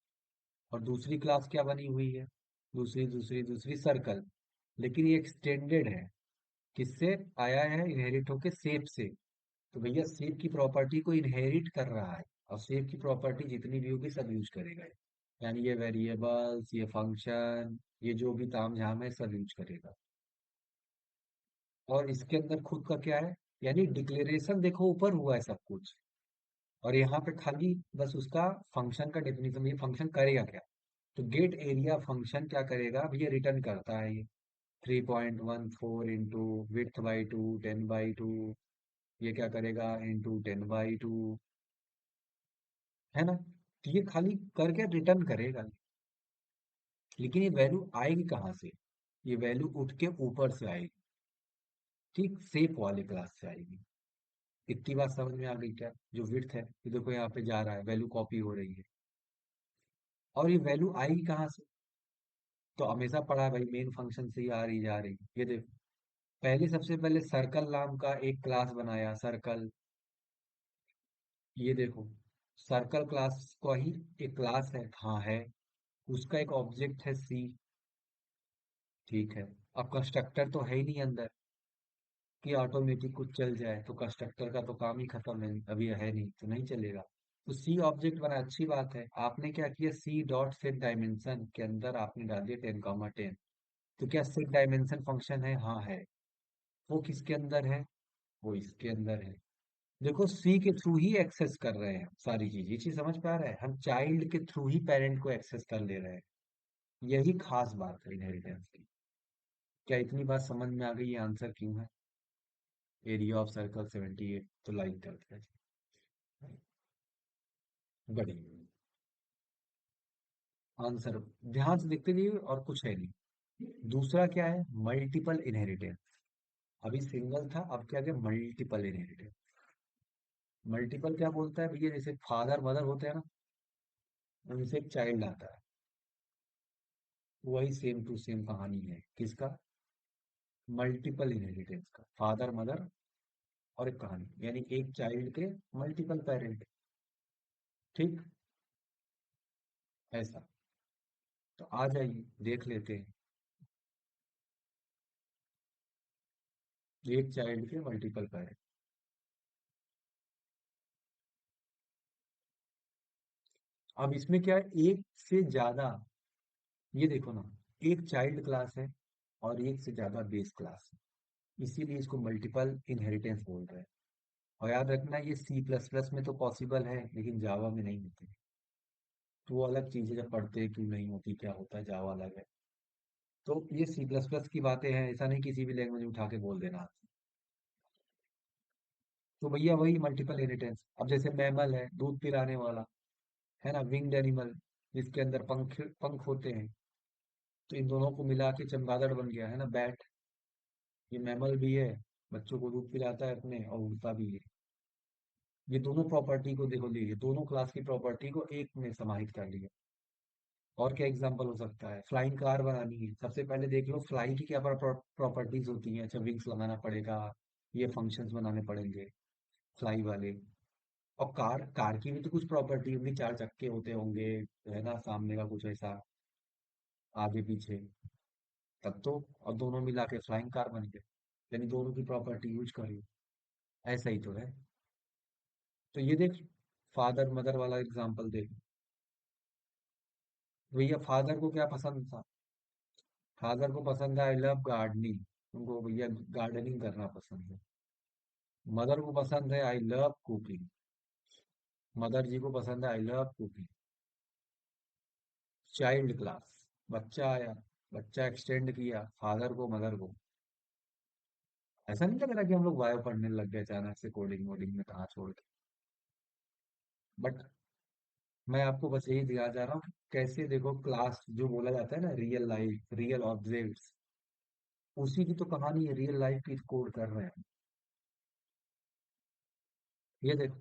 और दूसरी क्लास क्या बनी हुई है, दूसरी दूसरी दूसरी सर्कल। लेकिन ये एक्सटेंडेड है, किससे आया है, इनहेरिट होके शेप से। तो भैया शेप की प्रॉपर्टी को इनहेरिट कर रहा है, और शेप की प्रॉपर्टी जितनी भी होगी सब यूज करेगा ये। यानी ये वेरिएबल्स, ये फंक्शन, ये जो भी तामझाम है सब यूज करेगा। और इसके अंदर खुद का क्या है, यानी डिक्लेरेशन देखो ऊपर हुआ है सब कुछ, और यहाँ पे खाली बस उसका फंक्शन का डेफिनेशन, ये फंक्शन करेगा क्या। तो गेट एरिया फंक्शन क्या करेगा, अब ये रिटर्न करता है ये 3.14 इंटू विथ बाई टू 10/2, ये क्या करेगा इंटू 10/2, है ना। तो ये खाली करके रिटर्न करेगा, लेकिन ये वैल्यू आएगी कहाँ से, ये वैल्यू उठ के ऊपर से आएगी, ठीक सेप वाले क्लास से आएगी। इतनी बात समझ में आ गई क्या, जो विड्थ है ये देखो यहाँ पे जा रहा है, वैल्यू कॉपी हो रही है, और ये वैल्यू आएगी कहाँ से, तो हमेशा पढ़ा है भाई, मेन फंक्शन से ही आ रही जा रही। ये देखो, पहले सबसे पहले सर्कल नाम का एक क्लास बनाया, सर्कल। ये देखो, सर्कल क्लास को ही एक क्लास है, हाँ है। उसका एक ऑब्जेक्ट है सी, ठीक है। अब कंस्ट्रक्टर तो है ही नहीं अंदर, कि ऑटोमेटिक कुछ चल जाए, तो कंस्ट्रक्टर का तो काम ही खत्म है, अभी है नहीं तो नहीं चलेगा। तो सी ऑब्जेक्ट बना, अच्छी बात है। आपने क्या किया, सी डॉट सेट डायमेंशन के अंदर आपने डाल दिया 10,10। तो क्या सेट डायमेंशन फंक्शन है, हाँ है। वो किसके अंदर है, वो इसके अंदर है। देखो सी के थ्रू ही एक्सेस कर रहे हैं सारी चीज, ये चीज समझ पा रहे हैं, हम चाइल्ड के थ्रू ही पेरेंट को एक्सेस कर ले रहे हैं। यही खास बात है इनहेरिटेंस की। क्या इतनी बात समझ में आ गई, ये आंसर क्यों है, एरिया ऑफ सर्कल 78, तो लाइक करते हैं। बढ़िया आंसर, ध्यान से देखते रहिए, और कुछ है नहीं। दूसरा क्या है, मल्टीपल इनहेरिटेंस। अभी सिंगल था, अब क्या क्या मल्टीपल इनहेरिटेंस। मल्टीपल क्या बोलता है भैया, जैसे फादर मदर होते हैं ना, उनसे एक चाइल्ड आता है, वही सेम टू सेम कहानी है किसका, मल्टीपल इनहेरिटेंस का, फादर मदर और एक कहानी, यानी एक चाइल्ड के मल्टीपल पेरेंट, ठीक, ऐसा। तो आ जाइए देख लेते हैं, एक चाइल्ड के मल्टीपल पेरेंट। अब इसमें क्या है, एक से ज्यादा, ये देखो ना, एक चाइल्ड क्लास है और एक से ज्यादा बेस क्लास है, इसीलिए इसको मल्टीपल इनहेरिटेंस बोल रहे हैं। और याद रखना ये सी प्लस प्लस में तो पॉसिबल है, लेकिन जावा में नहीं होती। तो वो अलग चीज है, जब पढ़ते हैं क्यों नहीं होती, क्या होता है, जावा अलग है। तो ये सी प्लस प्लस की बातें हैं, ऐसा नहीं किसी भी लैंग्वेज में उठा के बोल देना। तो भैया वही मल्टीपल इनहेरिटेंस। अब जैसे मैमल है, दूध पिलाने वाला, है ना, विंग्ड एनिमल, जिसके अंदर पंख पंख होते हैं, तो इन दोनों को मिला के चमगादड़ बन गया, है ना, बैट। ये मैमल भी है, बच्चों को दूध पिलाता है अपने, और उड़ता भी है। ये दोनों प्रॉपर्टी को देखो, लिए दोनों क्लास की प्रॉपर्टी को एक में समाहित कर लिया। और क्या एग्जांपल हो सकता है? फ्लाइंग कार बनानी है, सबसे पहले देख लो फ्लाई की क्या प्रॉपर्टीज होती हैं। अच्छा, विंग्स लगाना पड़ेगा, ये फंक्शंस बनाने पड़ेंगे फ्लाई वाले। और कार कार की भी तो कुछ प्रॉपर्टी होंगी, चार चक्के होते होंगे, है ना, सामने का कुछ ऐसा, आगे पीछे, तब तो। और दोनों मिला के फ्लाइंग कार बन गए, यानी दोनों की प्रॉपर्टी यूज करी। ऐसा ही तो है। तो ये देख, फादर मदर वाला एग्जांपल देख। भैया फादर को क्या पसंद था? फादर को पसंद है आई लव गार्डनिंग, उनको भैया गार्डनिंग करना पसंद है। मदर को पसंद है आई लव कुकिंग, मदर जी को पसंद है I love cooking. Child class, बच्चा आया, बच्चा एक्सटेंड किया फादर को मदर को। ऐसा नहीं लग रहा कि हम लोग बायो पढ़ने लग गए अचानक से, कोडिंग वोडिंग में कहाँ छोड़ के। बट मैं आपको बस यही दिखा जा रहा हूँ कि कैसे देखो क्लास जो बोला जाता है ना, रियल लाइफ रियल ऑब्जेक्ट्स, उसी की तो कहानी है, रियल लाइफ की कोड कर रहे हैं। ये देखो,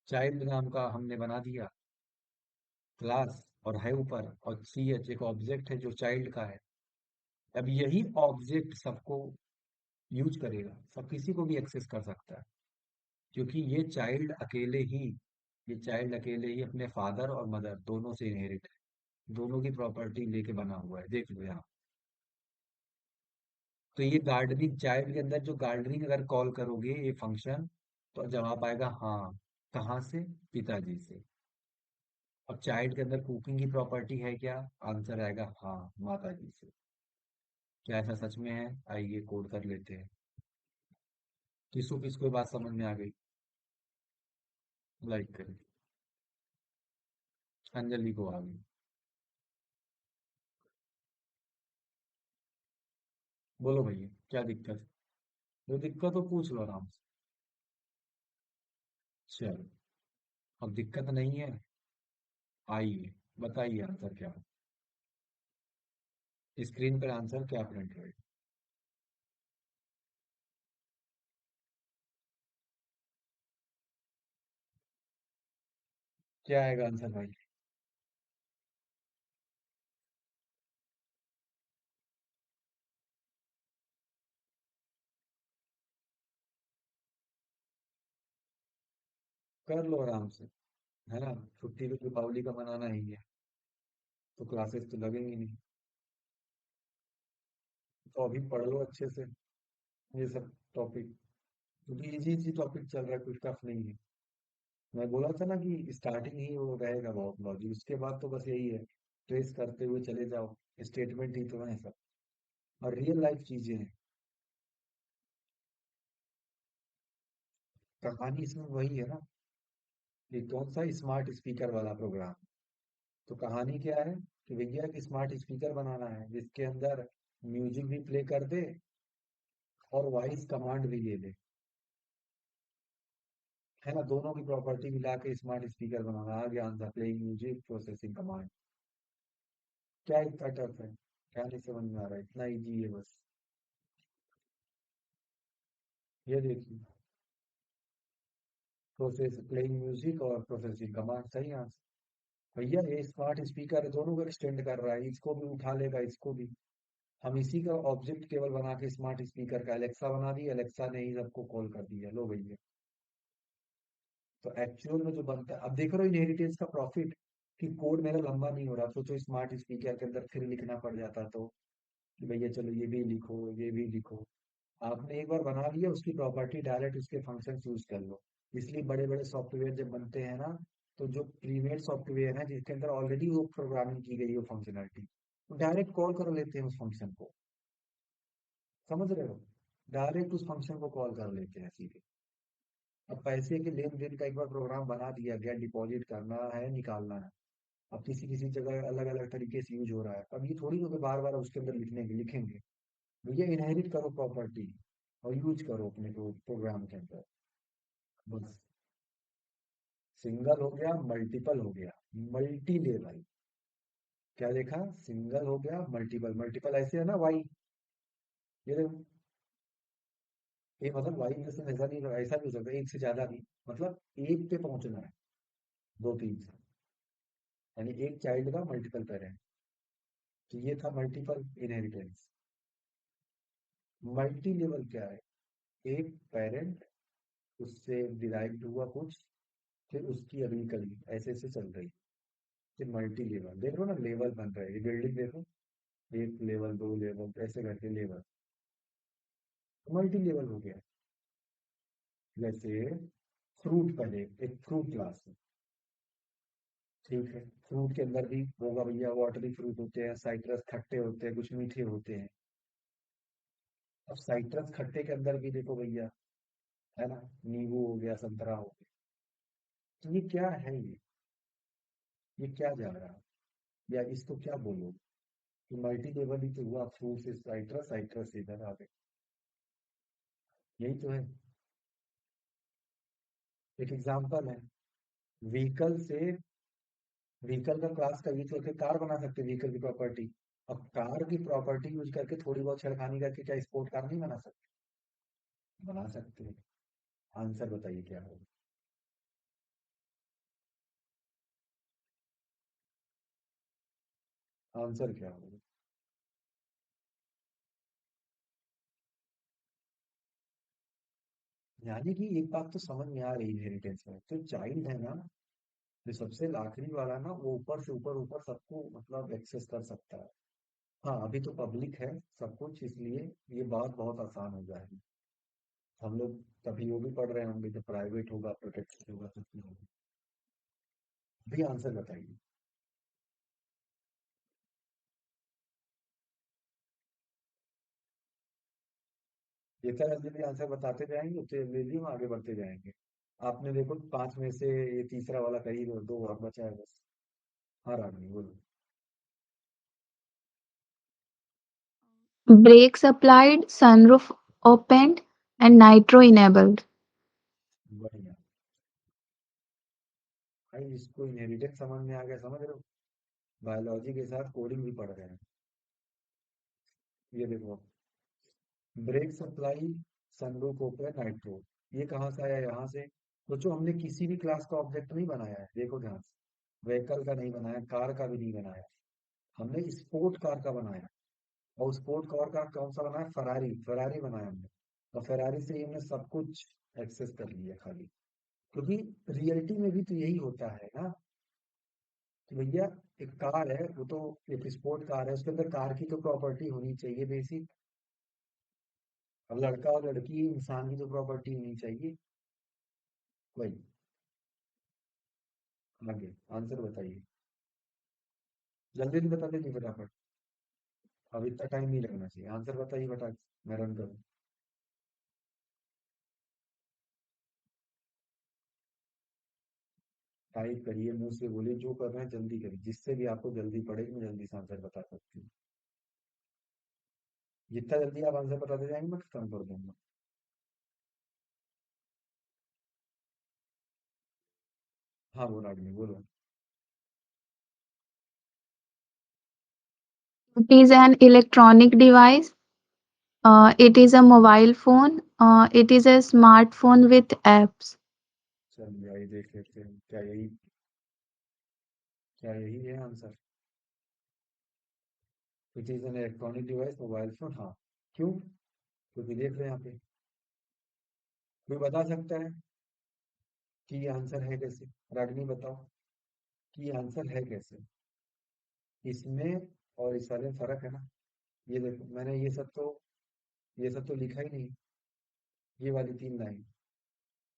चाइल्ड नाम का हमने बना दिया क्लास, और है ऊपर, और सी एच एक ऑब्जेक्ट है जो चाइल्ड का है। अब यही ऑब्जेक्ट सबको यूज करेगा, सब किसी को भी एक्सेस कर सकता है, क्योंकि ये चाइल्ड अकेले ही अपने फादर और मदर दोनों से इनहेरिट है, दोनों की प्रॉपर्टी लेके बना हुआ है, देख लो यहाँ। तो ये गार्डनिंग, चाइल्ड के अंदर जो गार्डनिंग अगर कॉल करोगे ये फंक्शन, तो जवाब आएगा हाँ। कहाँ से? पिताजी से। अब चाइल्ड के अंदर कुकिंग की प्रॉपर्टी है क्या? आंसर आएगा हाँ, माता जी से। क्या ऐसा सच में है? आइए कोड कर लेते हैं। किसको किसको ये बात समझ में आ गई? लाइक करें। अंजलि को आ गई। बोलो भैया, क्या दिक्कत है? जो दिक्कत हो पूछ लो आराम से। चलो, अब दिक्कत नहीं है, आइए बताइए आंसर क्या है, स्क्रीन पर आंसर क्या प्रिंट है? क्या आएगा आंसर भाई? कर लो आराम से, है ना। छुट्टी तो दीपावली का मनाना ही है, तो क्लासेस तो लगेंगी नहीं। तो अभी पढ़ लो अच्छे से ये सब टॉपिक, क्योंकि इजी इजी टॉपिक चल रहा है, कुछ टफ नहीं है। मैं बोला था ना कि स्टार्टिंग ही वो रहेगा बहुत लॉजिक, उसके बाद तो बस यही है, ट्रेस करते हुए चले जाओ। स्टेटमेंट ही तो है सब, और रियल लाइफ चीजें हैं। कहानी इसमें वही है ना, ये कौन सा स्मार्ट स्पीकर वाला प्रोग्राम। तो कहानी क्या है कि भैया एक स्मार्ट स्पीकर बनाना है जिसके अंदर म्यूजिक भी प्ले कर दे और वॉइस कमांड भी दे दे, है ना, दोनों की प्रॉपर्टी मिला के स्मार्ट स्पीकर बनाना। आ गया answer, playing music processing command. क्या इतना टफ है? क्या नहीं समझ में आ रहा है? इतना इजी है बस। ये देखिए, प्रोसेस प्लेइंग म्यूजिक और प्रोसेसिंग कमांड, सही आंसर। भैया ये स्मार्ट स्पीकर दोनों को एक्सटेंड कर रहा है, इसको भी उठा लेगा, इसको भी। हम इसी का ऑब्जेक्ट केवल बना के स्मार्ट स्पीकर का एलेक्सा बना दी, एलेक्सा ने ही सबको कॉल कर दिया, लो भैया। तो एक्चुअल में जो बनता है, अब देख रहे हो इनहेरिटेंस का प्रॉफिट, कि कोड मेरा लंबा नहीं हो रहा। सोचो स्मार्ट स्पीकर के अंदर फिर लिखना पड़ जाता तो, कि भैया चलो ये भी लिखो, ये भी लिखो। आपने एक बार बना लिया, उसकी प्रॉपर्टी डायरेक्ट उसके फंक्शन यूज कर लो। इसलिए बड़े बड़े सॉफ्टवेयर जब बनते हैं ना, तो जो प्रीमेड सॉफ्टवेयर है जिसके अंदर ऑलरेडी वो प्रोग्रामिंग की गई हो फंक्शनलिटी, तो डायरेक्ट कॉल कर लेते हैं उस फंक्शन को। समझ रहे हो? डायरेक्ट उस फंक्शन को कॉल कर लेते हैं सीधे। अब पैसे के लेन देन का एक बार प्रोग्राम बना दिया गया, डिपॉजिट करना है निकालना है, अब किसी किसी जगह अलग अलग तरीके से यूज हो रहा है, अब ये थोड़ी ना बार बार उसके अंदर लिखेंगे। भैया इनहेरिट करो प्रॉपर्टी और यूज करो अपने प्रोग्राम के अंदर, बस। सिंगल हो गया, मल्टीपल हो गया, मल्टी लेवल। क्या देखा? सिंगल हो गया, मल्टीपल। मल्टीपल ऐसे है ना वाई, ये देखो, ये मतलब वाई में से ऐसा नहीं, ऐसा भी हो सकता है एक से ज्यादा भी, मतलब एक पे पहुंचना है, दो तीन से, यानी एक चाइल्ड का मल्टीपल पेरेंट। तो ये था मल्टीपल इनहेरिटेंस। मल्टी लेवल क्या है? एक पेरेंट, उससे डिराइव्ड हुआ कुछ, फिर उसकी अगली कली ऐसे ऐसे चल रही। फिर मल्टी लेवल, देख लो ना, लेवल बन रहा है, ये बिल्डिंग देखो, एक लेवल, दो लेवल, ऐसे करके लेवल, मल्टी लेवल हो गया। जैसे फ्रूट, पहले एक फ्रूट क्लास है, ठीक है, फ्रूट के अंदर भी होगा भैया, वाटरी फ्रूट होते हैं, साइट्रस खट्टे होते हैं, कुछ मीठे होते हैं। अब साइट्रस खट्टे के अंदर भी देखो भैया, है ना, नींबू हो गया, संतरा हो गया। तो ये क्या है? ये क्या जा रहा है, या इसको क्या बोलो? तो मल्टी लेवल ही तो हुआ, फ्रूट से साइट्रस, साइट्रस से इधर आ गए, यही तो है। एक एग्जांपल है, व्हीकल से, व्हीकल का क्लास का यूज करके कार बना सकते, व्हीकल की प्रॉपर्टी। अब कार की प्रॉपर्टी यूज करके थोड़ी बहुत छेड़खानी करके क्या स्पोर्ट कार नहीं बना सकते? बना सकते हैं। आंसर बताइए क्या होगा? आंसर क्या होगा? यानी कि एक बात तो समझ में आ रही है, इनहेरिटेंस में तो चाइल्ड है ना, जो सबसे आखिरी वाला ना, वो ऊपर से ऊपर ऊपर सबको मतलब एक्सेस कर सकता है। हाँ, अभी तो पब्लिक है सब कुछ, इसलिए ये बात बहुत आसान हो जाएगी। हम लोग तभी वो भी पढ़ रहे होंगे जब प्राइवेट होगा, प्रोटेक्टेड होगा, सब कुछ होगा। भी आंसर बताइए। जितना जल्दी भी आंसर बताते जाएंगे उतने जल्दी हम आगे बढ़ते जाएंगे। आपने देखो पांच में से ये तीसरा वाला कही, दो दो और बचा है बस। हाँ रागनी बोलो। Brakes applied, sunroof opened, and nitro enabled. बढ़िया। भाई इसको इनहेरिटेंस समझ में आ गया, समझ रहे हो? बायोलॉजी के साथ कोडिंग भी पढ़ रहे हैं। ये देखो, brake supply, sunroof open, nitro, ये कहाँ से आया? यहाँ से। सोचो, हमने किसी भी क्लास का ऑब्जेक्ट नहीं बनाया है, देखो ध्यान से, व्हीकल का नहीं बनाया, कार का भी नहीं बनाया, हमने स्पोर्ट कार का बनाया। और स्पोर्ट कार का कौन सा बनाया? फरारी, फरारी बनाया हमने। और फरारी से ही हमने सब कुछ एक्सेस कर लिया खाली। क्योंकि रियलिटी में भी तो यही होता है ना, कि भैया एक कार है, वो तो एक स्पोर्ट कार है, उसके अंदर कार की तो प्रॉपर्टी होनी चाहिए बेसिक। अब लड़का और लड़की, इंसान की तो प्रॉपर्टी होनी चाहिए, वही। आगे आंसर बताइए, जल्दी जल्दी बता दीजिए फटाफट। अब इतना टाइम नहीं लगना चाहिए, आंसर बताइए फटाफट, मैं रन करूँ। टाइप करिए, मुंह से बोलिए, जो कर रहे हैं जल्दी करिए, जिससे भी आपको जल्दी पड़ेगी, मैं जल्दी से आंसर बता सकती हूँ। जितना जल्दी आप आंसर बताते जाएंगे मैं खत्म कर दूंगा। हाँ वो रागनी बोलो। It is an electronic device. It is a mobile phone. It is a smartphone with apps. चलिए आइए देख लेते हैं, क्या यही है answer? It is an electronic device, mobile phone, हाँ। क्यों? क्योंकि देख रहे हैं यहाँ पे, कोई बता सकता है कि ये आंसर है कैसे? रागनी बताओ कि ये आंसर है कैसे, इसमें और इस वाले में फर्क है ना। ये देखो, मैंने ये सब तो लिखा ही नहीं, ये वाली तीन लाइन,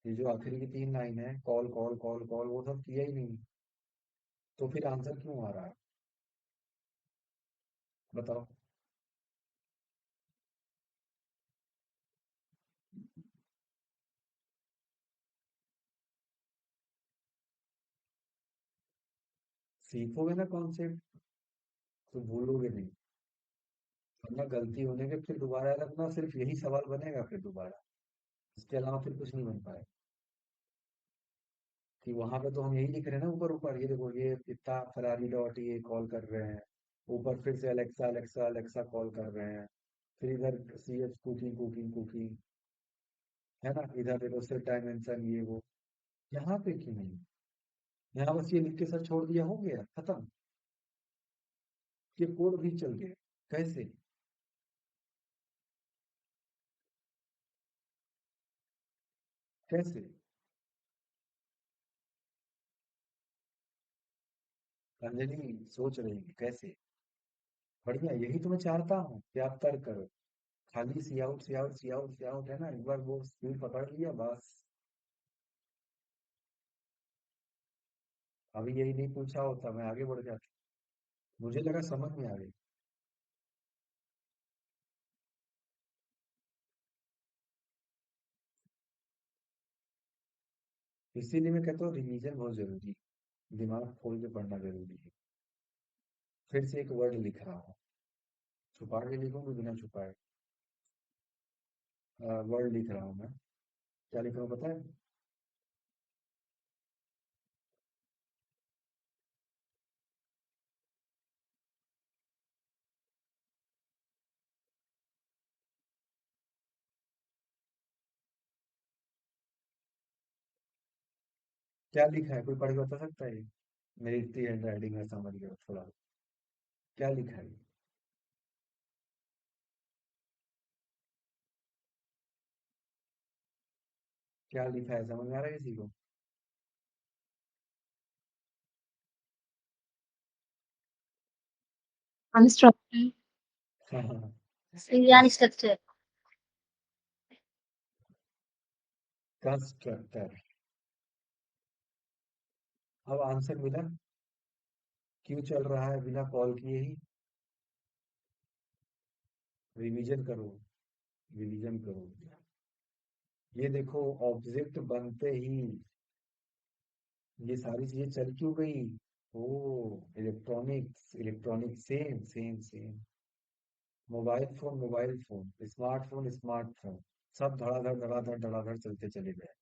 ये जो आखिरी की तीन लाइन है, कॉल कॉल कॉल कॉल, वो सब किया ही नहीं। तो फिर आंसर क्यों आ रहा है? बताओ। सीखोगे ना कॉन्सेप्ट तो भूलोगे नहीं। वरना गलती होने के फिर दोबारा लगना, सिर्फ यही सवाल बनेगा फिर दोबारा, इसके अलावा फिर कुछ नहीं बन पाएगा। कि वहां पे तो हम यही लिख रहे हैं ना, ऊपर ऊपर ये देखो, ये इतना फरारी डॉट ये कॉल कर रहे हैं, ऊपर फिर से अलेक्सा अलेक्सा अलेक्सा कॉल कर रहे हैं, फिर इधर C H cooking cooking cooking, है ना, इधर देखो सेट डायमेंशन ये वो। यहाँ पे क्यों नहीं? यहाँ बस ये लिख के सर छोड़ दिया, हो गया खत्म। ये कोड भी चल गया। कैसे? कैसे? अंजलि सोच रही है कैसे। बढ़िया, यही तो मैं चाहता हूँ कि आप तर्क करो। खाली सी आउट सी आउट सी आउट सी आउट है ना, एक बार वो स्पीड पकड़ लिया बस। अभी यही नहीं पूछा होता मैं आगे बढ़ जाता। मुझे लगा समझ में आ गई। इसीलिए मैं कहता हूँ रिवीजन बहुत जरूरी है, दिमाग खोल के पढ़ना जरूरी है। फिर से एक वर्ड लिख रहा हूँ, छुपा के लिखूंगी बिना छुपाए। वर्ड लिख रहा हूँ मैं। क्या लिख रहा हूँ पता है? क्या लिखा है, कोई पढ़ के बता सकता है ये? मेरी इतनी हैंड राइटिंग है, समझ गया थोड़ा। क्या लिखा है? क्या लिखा है, समझ में आ रहा है किसी को? कंस्ट्रक्टर। हाँ हाँ। यानी स्ट्रक्चर। कंस्ट्रक्टर। अब आंसर मिला। क्यों चल रहा है बिना कॉल किए ही? रिवीजन करो, रिवीजन करो। ये देखो, ऑब्जेक्ट बनते ही ये सारी चीजें चल क्यों गई? ओ, electronics electronic, same same same. Mobile phone, smartphone smartphone, सब धड़ाधड़ धड़ाधड़ धड़ाधड़ चलते चले गए।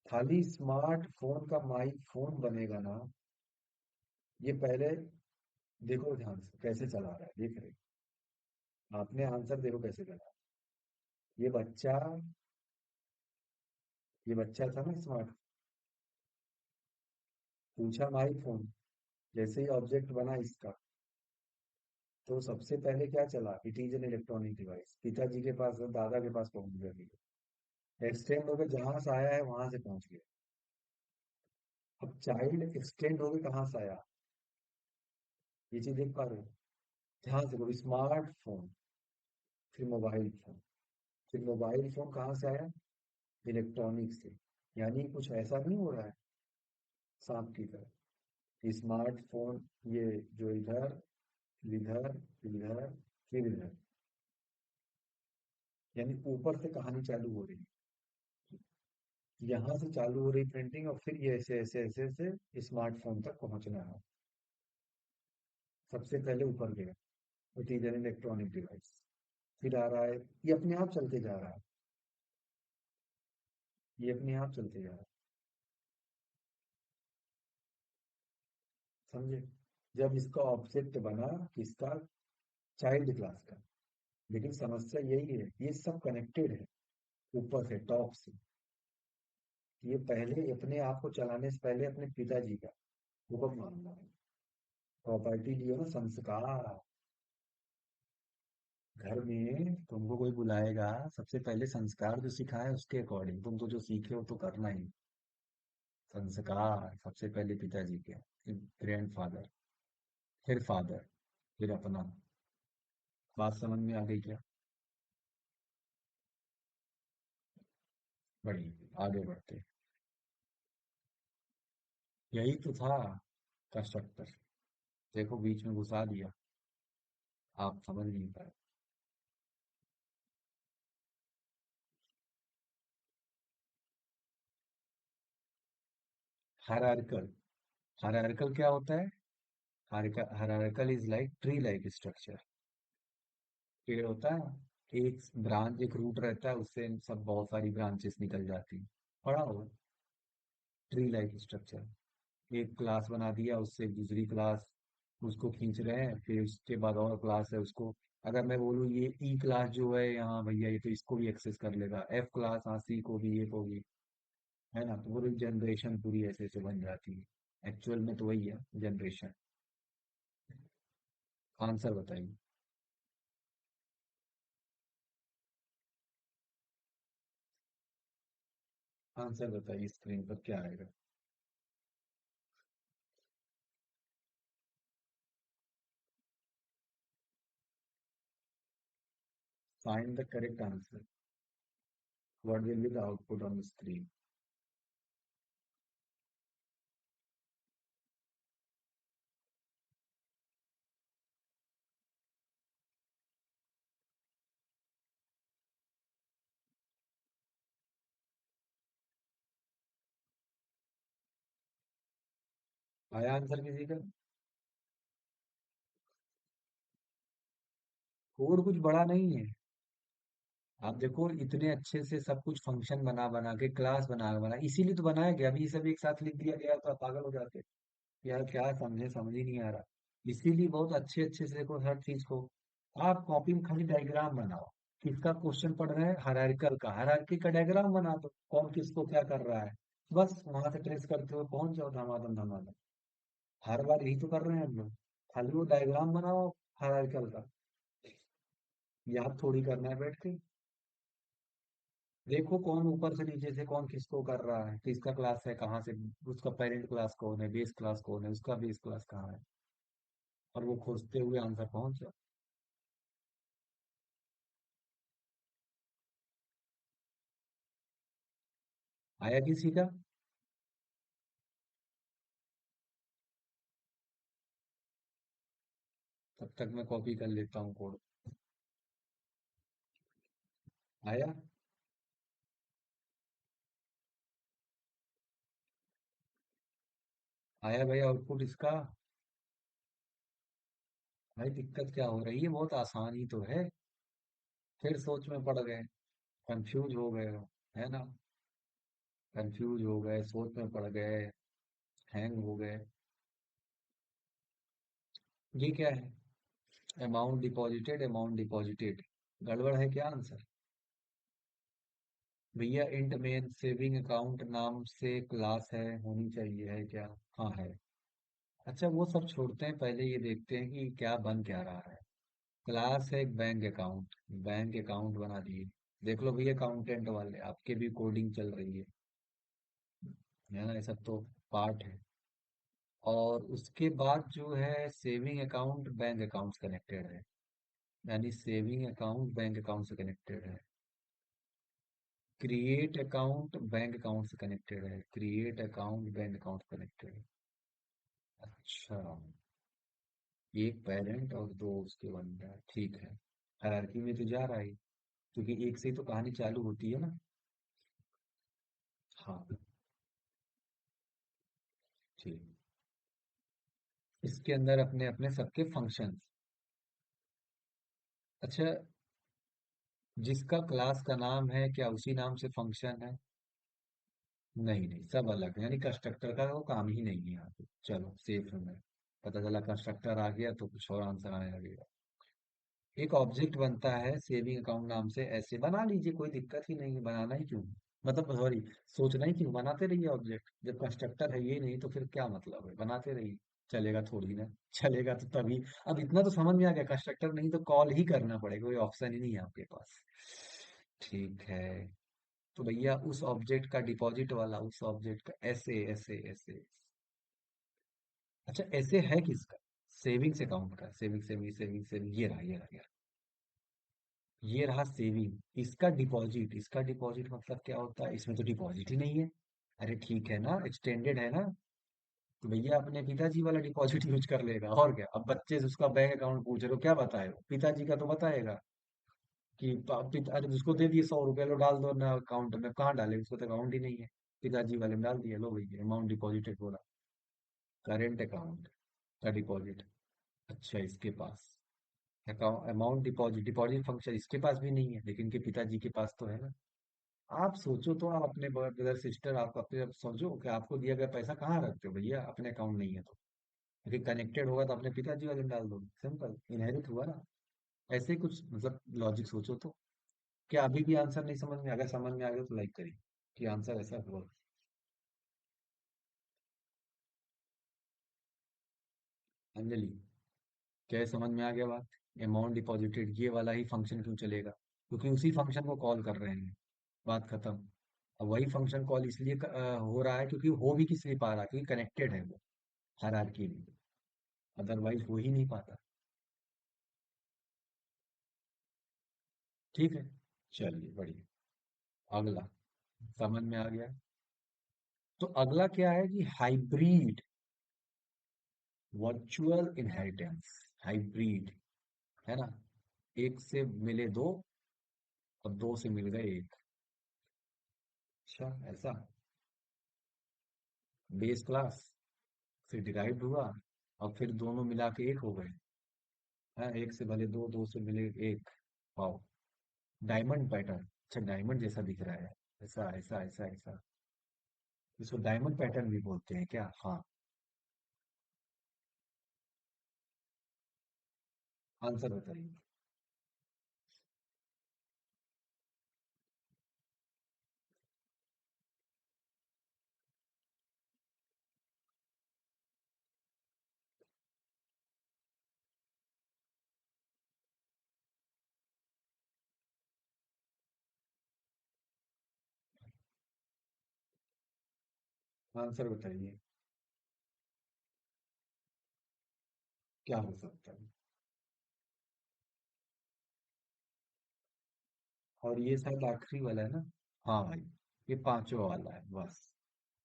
खाली स्मार्टफोन का माई फोन बनेगा ना, ये पहले देखो ध्यान से कैसे चला रहा है, देख रहे हो? आपने आंसर देखो कैसे करा। ये बच्चा, ये बच्चा था ना स्मार्ट, पूछा माई फोन, जैसे ही ऑब्जेक्ट बना इसका, तो सबसे पहले क्या चला? It is an electronic device, पिताजी के पास दादा के पास पहुंच गया, एक्सटेंड होकर जहां से आया है वहां से पहुंच गया। अब चाइल्ड एक्सटेंड होकर कहाँ से आया? ये चीज देख पा रहे हो? ध्यान से, स्मार्टफोन, फिर मोबाइल फोन, फिर मोबाइल फोन कहाँ से आया? इलेक्ट्रॉनिक से। यानी कुछ ऐसा नहीं हो रहा है सांप की तरह, स्मार्टफोन, ये जो इधर इधर इधर फिर इधर, यानी ऊपर से कहानी चालू हो रही है, यहाँ से चालू हो रही प्रिंटिंग, और फिर ये ऐसे ऐसे ऐसे ऐसे स्मार्टफोन तक पहुंचना है। सबसे पहले ऊपर गया, it is an electronic device, फिर आ रहा है, ये अपने आप चलते जा रहा है, ये अपने आप चलते जा रहा है। समझे? जब इसका ऑब्जेक्ट बना किसका? चाइल्ड क्लास का। लेकिन समस्या यही है, ये सब कनेक्टेड है ऊपर से, टॉप से। ये पहले अपने आप को चलाने से पहले अपने पिताजी का हुक्म मानना है। प्रॉपर्टी लियो ना, संस्कार। घर में तुमको कोई बुलाएगा, सबसे पहले संस्कार जो सिखाए उसके अकॉर्डिंग तुम तो जो सीखे हो तो करना ही। संस्कार सबसे पहले पिताजी के, फिर ग्रैंड फादर, फिर फादर, फिर अपना। बात समझ में आ गई क्या? बड़ी आगे बढ़ते, यही तो था कंस्ट्रक्टर। देखो बीच में घुसा दिया, आप समझ नहीं पाए। हायरार्कल, हायरार्कल क्या होता है? Hierarchical is like tree like structure. पेड़ होता है, एक ब्रांच, एक रूट रहता है, उससे सब बहुत सारी ब्रांचेस निकल जाती हैं। पढ़ा होगा, ट्री लाइक स्ट्रक्चर। एक क्लास बना दिया, उससे दूसरी क्लास उसको खींच रहे हैं, फिर उसके बाद और क्लास है उसको। अगर मैं बोलूँ ये ई क्लास जो है यहाँ भैया, ये तो इसको भी एक्सेस कर लेगा, एफ क्लास हाँ सी को भी, ये को भी, है ना। तो पूरी जनरेशन पूरी ऐसे ऐसे बन जाती है। एक्चुअल में तो वही है जनरेशन। आंसर बताइए। आंसर बताइए, स्क्रीन पर क्या आएगा। Find the correct answer. What will be the output on the screen. आया आंसर किसी का? कोड कुछ बड़ा नहीं है। आप देखो, इतने अच्छे से सब कुछ फंक्शन बना बना के, क्लास बना बना, इसीलिए तो बनाया गया। अभी ये सब एक साथ लिख दिया गया तो आप पागल हो जाते। यार क्या समझे, समझ ही नहीं आ रहा। इसीलिए बहुत अच्छे अच्छे से देखो हर चीज को। आप कॉपी में खाली डायग्राम बनाओ। किसका क्वेश्चन पढ़ रहे हैं, हायरार्किकल का, हायरार्की का डायग्राम बना दो, कौन किसको क्या कर रहा है। बस वहां से ट्रेस करते हुए पहुंच जाओ, धमाधम धमाधम। हर बार यही तो कर रहे हैं हम लोग। खाली वो डायग्राम बनाओ हायरार्किकल का, याद थोड़ी करना है बैठ के। देखो कौन ऊपर से नीचे से कौन किसको कर रहा है, किसका क्लास है, कहाँ से, उसका पेरेंट क्लास कौन है, बेस क्लास कौन है, उसका बेस क्लास कहाँ है, और वो खोजते हुए आंसर पहुंच जाओ। आया किसी का? तब तक मैं कॉपी कर लेता हूँ कोड। आया? आया भाई आउटपुट इसका? भाई दिक्कत क्या हो रही है, बहुत आसान ही तो है। फिर सोच में पड़ गए, कंफ्यूज हो गए हो, है ना। कंफ्यूज हो गए, सोच में पड़ गए, हैंग हो गए। ये क्या है? अमाउंट डिपॉजिटेड, गड़बड़ है क्या आंसर? भैया इंट मेन सेविंग अकाउंट नाम से क्लास है, होनी चाहिए, है क्या? हाँ है। अच्छा वो सब छोड़ते हैं, पहले ये देखते हैं कि क्या बन क्या रहा है। क्लास है एक बैंक अकाउंट, बैंक अकाउंट बना दिए। देख लो भैया, अकाउंटेंट वाले आपके भी कोडिंग चल रही है ना, ये सब तो पार्ट है। और उसके बाद जो है सेविंग अकाउंट बैंक अकाउंट से कनेक्टेड है, यानी सेविंग अकाउंट बैंक अकाउंट से कनेक्टेड है। क्रिएट अकाउंट बैंक अकाउंट से कनेक्टेड है, create account bank account connected है। अच्छा, एक पेरेंट और दो उसके बंदा, ठीक है। हायरार्की में तो जा रहा है, क्योंकि एक से ही तो कहानी चालू होती है ना। हाँ, ठीक। इसके अंदर अपने अपने सबके फंक्शन। अच्छा, जिसका क्लास का नाम है क्या उसी नाम से फंक्शन है? नहीं नहीं, सब अलग है, यानी कंस्ट्रक्टर का वो काम ही नहीं है यहाँ पे। चलो सेफ है मैं। पता चला कंस्ट्रक्टर आ गया तो कुछ और आंसर आने लगेगा। एक ऑब्जेक्ट बनता है सेविंग अकाउंट नाम से, ऐसे बना लीजिए, कोई दिक्कत ही नहीं है, बनाना ही क्यों, मतलब सॉरी, सोचना ही क्यों, बनाते रहिए ऑब्जेक्ट। जब कंस्ट्रक्टर है ये नहीं तो फिर क्या मतलब है, बनाते रहिए। चलेगा थोड़ी ना, चलेगा तो तभी। अब इतना तो समझ में आ गया, कंस्ट्रक्टर नहीं तो कॉल ही करना पड़ेगा, कोई ऑप्शन ही नहीं है आपके पास। ठीक है। तो भैया उस ऑब्जेक्ट का, डिपॉजिट वाला उस ऑब्जेक्ट का, ऐसे ऐसे ऐसे। अच्छा ऐसे है किसका? सेविंग्स अकाउंट का, सेविंग सेविंग सेविंग सेविंग, ये रहा ये रहा ये रहा। ये रहा सेविंग, इसका डिपॉजिट, इसका डिपॉजिट मतलब क्या होता है, इसमें तो डिपॉजिट ही नहीं है। अरे ठीक है ना, एक्सटेंडेड है ना। तो भैया अपने पिताजी वाला डिपॉजिट यूज कर लेगा, और क्या। अब बच्चे से उसका बैंक अकाउंट पूछ रहे हो, क्या बताए, पिताजी का तो बताएगा कि अरे उसको दे दिए 100 रुपए, लो डाल दो ना अकाउंट में, कहाँ डाले, उसको तो अकाउंट ही नहीं है। पिताजी वाले में डाल दिया, लो भैया अमाउंट डिपॉजिटेड बोला, करेंट अकाउंट। का डिपॉजिट। अच्छा, इसके पास account amount deposit deposit function इसके पास भी नहीं है, लेकिन इनके पिताजी के पास तो है ना। आप सोचो तो, आप अपने ब्रदर सिस्टर, आप अपने आप सोचो कि आपको दिया गया पैसा कहाँ रखते हो भैया, अपने अकाउंट नहीं है तो। यदि कनेक्टेड होगा तो अपने पिताजी वाले में डाल दो, सिंपल, इनहेरिट हुआ ना। ऐसे ही कुछ मतलब लॉजिक सोचो तो। क्या अभी भी आंसर नहीं समझ में? अगर समझ में आ गया तो लाइक करिए कि आंसर ऐसा हुआ। अंजलि, क्या ये समझ में आ गया बात? अमाउंट डिपॉजिटेड ये वाला ही फंक्शन क्यों चलेगा? क्योंकि उसी फंक्शन को कॉल कर रहे हैं। बात खत्म। अब वही फंक्शन कॉल इसलिए हो रहा है क्योंकि हो भी किस लिए पा रहा है, क्योंकि कनेक्टेड है वो हायरार्की में। अदरवाइज हो ही नहीं पाता। ठीक है, चलिए बढ़िया। अगला समझ में आ गया। तो अगला क्या है कि हाइब्रिड वर्चुअल इनहेरिटेंस। हाइब्रिड, है ना? एक से मिले दो और दो से मिल गए एक। अच्छा, ऐसा? बेस क्लास से डिराइव्ड हुआ और फिर दोनों मिला के एक हो गए। हाँ, एक से भले दो, दो से मिले एक। Wow, diamond pattern. अच्छा, डायमंड जैसा दिख रहा है। ऐसा ऐसा ऐसा ऐसा। इसको डायमंड पैटर्न भी बोलते हैं क्या? हाँ। आंसर बताइए। आंसर बताइए, क्या हो सकता है? और ये शायद आखिरी वाला है ना? हाँ भाई, ये पांचवा वाला है बस।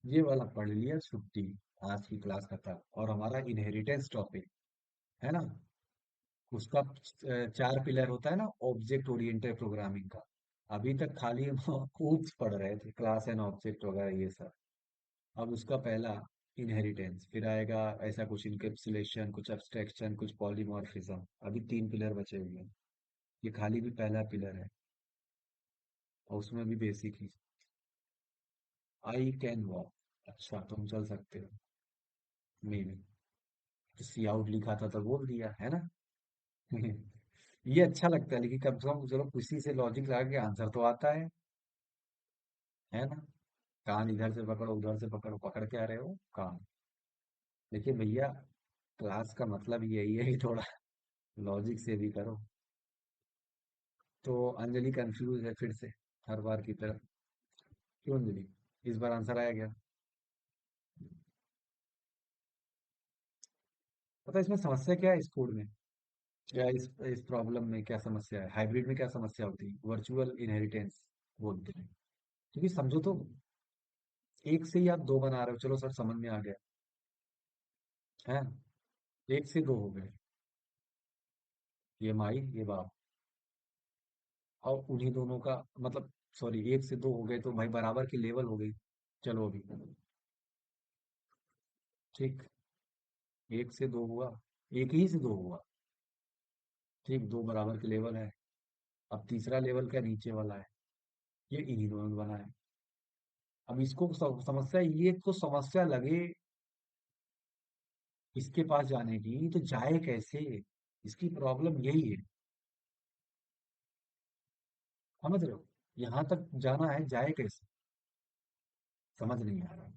ये वाला पढ़ लिया, छुट्टी। आज की क्लास खत्म। और हमारा इनहेरिटेंस टॉपिक, है ना, उसका चार पिलर होता है ना, ऑब्जेक्ट ओरिएंटेड प्रोग्रामिंग का। अभी तक खाली हम कूब्स पढ़ रहे थे, क्लास एंड ऑब्जेक्ट वगैरह ये सब। अब उसका पहला इनहेरिटेंस, फिर आएगा ऐसा कुछ इनकैप्सुलेशन, कुछ एब्स्ट्रैक्शन, कुछ पॉलीमॉर्फिज्म। अभी तीन पिलर बचे हुए हैं। ये खाली भी पहला पिलर है, और उसमें भी basic he. I can walk. अच्छा, तुम चल सकते हो। मे बी सी आउट लिखा था तो बोल दिया, है ना? ये अच्छा लगता है, लेकिन कम से कम चलो किसी से लॉजिक लगा के आंसर तो आता है ना? कान इधर से पकड़ो, उधर से पकड़ो, पकड़ के आ रहे हो कान। देखिए भैया, क्लास का मतलब यही है कि थोड़ा लॉजिक से भी करो। तो अंजलि कंफ्यूज है फिर से, हर बार की तरह। क्यों अंजलि, इस बार आंसर आया क्या? पता है इसमें समस्या क्या है इस कोड में? या इस प्रॉब्लम में क्या समस्या है, हाइब्रिड में क्या समस्या होती है? वर्चुअल इनहेरिटेंस बोलते हैं। क्योंकि समझो तो, एक से ही आप दो बना रहे हो, चलो सर समझ में आ गया, है। एक से दो हो गए, ये माई ये बाप। और उन्हीं दोनों का मतलब, सॉरी, एक से दो हो गए तो भाई बराबर की लेवल हो गई। चलो अभी, ठीक, एक से दो हुआ, एक ही से दो हुआ। ठीक, दो बराबर के लेवल है। अब तीसरा लेवल क्या, नीचे वाला है, ये इन्हीं दोनों ने बना है। अब इसको समस्या, ये तो समस्या लगे इसके पास जाने की, तो जाए कैसे? इसकी प्रॉब्लम यही है। समझ रहे हो? यहां तक जाना है, जाए कैसे? समझ नहीं आ रहा।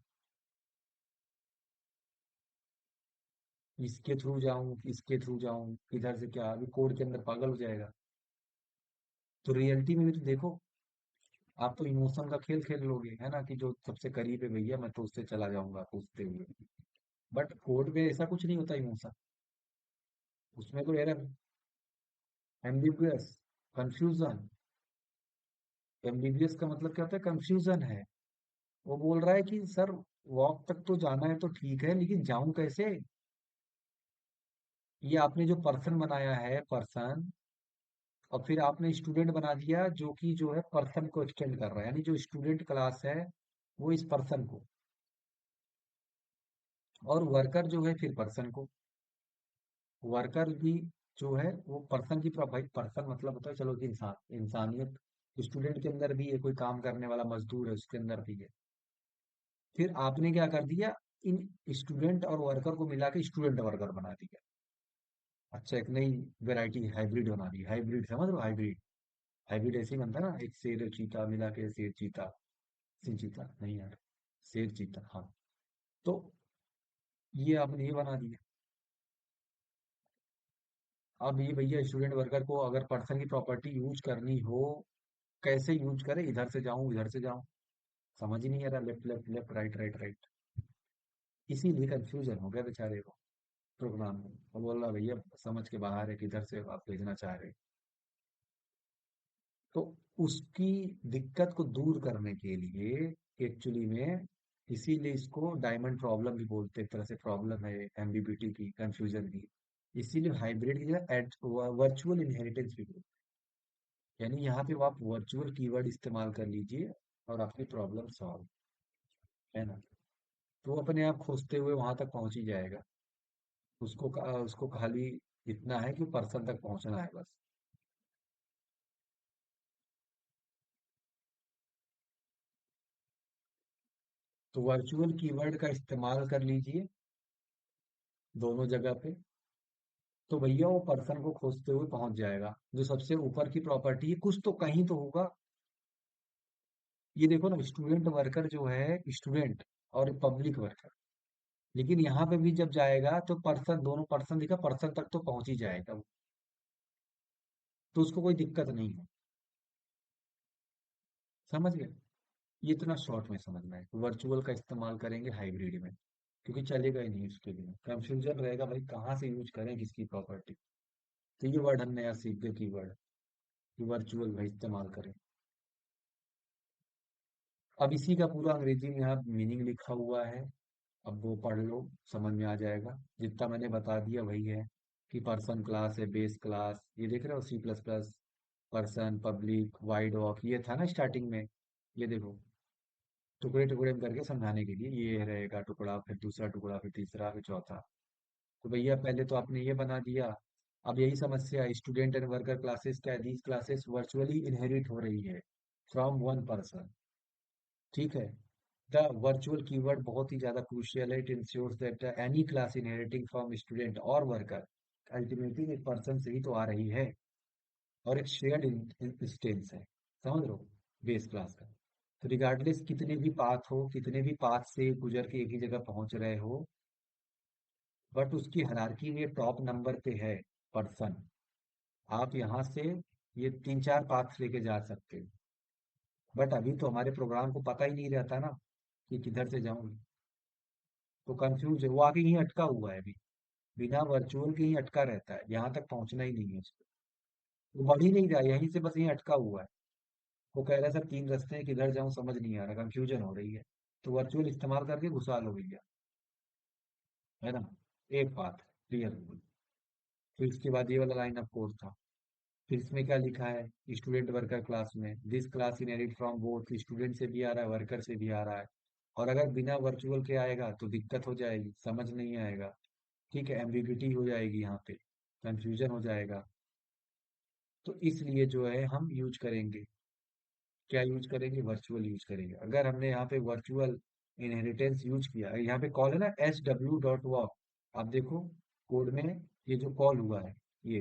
इसके थ्रू जाऊं, इसके थ्रू जाऊं, इधर से क्या, अभी कोड के अंदर पागल हो जाएगा। तो रियलिटी में भी तो देखो, आप तो इमोशन का खेल खेल लोगे, है ना, कि जो सबसे करीब है भैया मैं तो उससे चला जाऊंगा पूछते हुए। बट कोड में ऐसा कुछ नहीं होता इमोशन। उसमें तो एरर, एम्बिगुअस, कंफ्यूजन। एम्बिगुअस का मतलब क्या होता है? कंफ्यूजन है। वो बोल रहा है कि सर, वॉक तक तो जाना है तो ठीक है, लेकिन जाऊं कैसे? ये आपने जो पर्सन बनाया है, पर्सन, और फिर आपने स्टूडेंट बना दिया जो कि जो है पर्सन को एक्सटेंड कर रहा है, यानी जो स्टूडेंट क्लास है वो इस पर्सन को, और वर्कर जो है फिर पर्सन को। वर्कर भी जो है वो पर्सन की भाई पर्सन मतलब होता है, चलो कि इंसान, इंसानियत स्टूडेंट के अंदर भी है, कोई काम करने वाला मजदूर है उसके अंदर भी है। फिर आपने क्या कर दिया, इन स्टूडेंट और वर्कर को मिला के स्टूडेंट वर्कर बना दिया। अच्छा, एक नई वेराइटी हाइब्रिड बना दी, हाइब्रिड समझ लो, हाइब्रिड। हाइब्रिड ऐसे ही बनता है ना, एक शेर और चीता मिला के शेर चीता, सिंह चीता नहीं यार, शेर चीता, हाँ। तो ये आपने ये बना दिया। अब ये भैया स्टूडेंट वर्कर को अगर पर्सन की प्रॉपर्टी यूज करनी हो, कैसे यूज करे, इधर से जाऊं इधर से जाऊं, समझ ही नहीं आ रहा, left left left right right right. इसीलिए कंफ्यूजन हो गया बेचारे को प्रोग्राम में, और बोल रहा भैया समझ के बाहर है किधर से आप भेजना चाह रहे हैं। तो उसकी दिक्कत को दूर करने के लिए एक्चुअली में, इसीलिए इसको डायमंड प्रॉब्लम भी बोलते हैं, एक तरह से प्रॉब्लम है एम्बिग्यूटी की, कंफ्यूजन की। इसीलिए हाइब्रिड की जगह वर्चुअल इनहेरिटेंस भी बोलते हैं। यानी यहाँ पे वो आप वर्चुअल कीवर्ड इस्तेमाल कर लीजिए और आपकी प्रॉब्लम सॉल्व, है ना। तो वो अपने आप खोजते हुए वहां तक पहुंच ही जाएगा। उसको खाली इतना है कि पर्सन तक पहुंचना है बस। तो वर्चुअल कीवर्ड का इस्तेमाल कर लीजिए दोनों जगह पे। तो भैया वो पर्सन को खोजते हुए पहुंच जाएगा, जो सबसे ऊपर की प्रॉपर्टी है कुछ तो कहीं तो होगा। ये देखो ना, स्टूडेंट वर्कर जो है स्टूडेंट और पब्लिक वर्कर, लेकिन यहाँ पे भी जब जाएगा तो पर्सन, दोनों पर्सन दिखा, पर्सन तक तो पहुंच ही जाएगा वो, तो उसको कोई दिक्कत नहीं है। समझ गए। ये इतना शॉर्ट में समझना है, वर्चुअल का इस्तेमाल करेंगे हाइब्रिड में, क्योंकि चलेगा ही नहीं उसके लिए, कंफ्यूजन रहेगा भाई कहाँ से यूज करें किसकी प्रॉपर्टी। तो ये वर्ड हम नया सीख गए, की वर्ड वर्चुअल भाई इस्तेमाल करें। अब इसी का पूरा अंग्रेजी में यहाँ मीनिंग लिखा हुआ है, अब वो पढ़ लो, समझ में आ जाएगा। जितना मैंने बता दिया वही है, कि पर्सन क्लास है, बेस क्लास, ये देख रहे हो C plus plus, person public wide of, ये था ना स्टार्टिंग में। ये देखो, टुकड़े टुकड़े में करके समझाने के लिए, ये रहेगा टुकड़ा, फिर दूसरा टुकड़ा, फिर तीसरा, फिर चौथा। तो भैया पहले तो आपने ये बना दिया। अब यही समस्या, स्टूडेंट एंड वर्कर क्लासेस क्या है, दीज क्लासेस वर्चुअली इनहेरिट हो रही है फ्रॉम वन पर्सन। ठीक है। द वर्चुअल कीवर्ड बहुत ही ज्यादा क्रूशियल है, it ensures that any class inheriting from student और वर्कर अल्टीमेटली एक पर्सन से ही तो आ रही है, और एक शेयर्ड इंस्टेंस है, समझ लो, बेस क्लास का। तो रिगार्डलेस कितने भी पाथ हो, कितने भी पाथ से गुजर के एक ही जगह पहुंच रहे हो, बट उसकी हायरार्की में टॉप नंबर पे है पर्सन। आप यहाँ से ये तीन चार पाथ लेके जा सकते हो, बट अभी तो हमारे प्रोग्राम को पता ही नहीं रहता ना कि किधर से जाऊं। तो कंफ्यूज है, वो आगे यहीं अटका हुआ है अभी, बिना वर्चुअल के ही अटका रहता है, यहाँ तक पहुंचना ही नहीं है उसको। वो बढ़ ही नहीं रहा, यहीं से बस यहीं अटका हुआ है। वो कह रहा है सर तीन रास्ते हैं, किधर जाऊं समझ नहीं आ रहा, कंफ्यूजन हो रही है। तो वर्चुअल इस्तेमाल करके घुसा लो भैया, है ना। एक बात क्लियर हो गई। फिर उसके बाद ये वाला लाइन ऑफ कोड था। फिर इसमें क्या लिखा है, स्टूडेंट वर्कर क्लास में, this class inherit from both, student से भी आ रहा है वर्कर से भी आ रहा है। और अगर बिना वर्चुअल के आएगा तो दिक्कत हो जाएगी, समझ नहीं आएगा। ठीक है, एम्बिग्यूटी हो जाएगी यहाँ पे, कंफ्यूजन हो जाएगा। तो इसलिए जो है हम यूज करेंगे, क्या यूज करेंगे, वर्चुअल यूज करेंगे। अगर हमने यहाँ पे वर्चुअल इनहेरिटेंस यूज किया, यहाँ पे कॉल है ना SW.walk, आप देखो कोड में, ये जो कॉल हुआ है, ये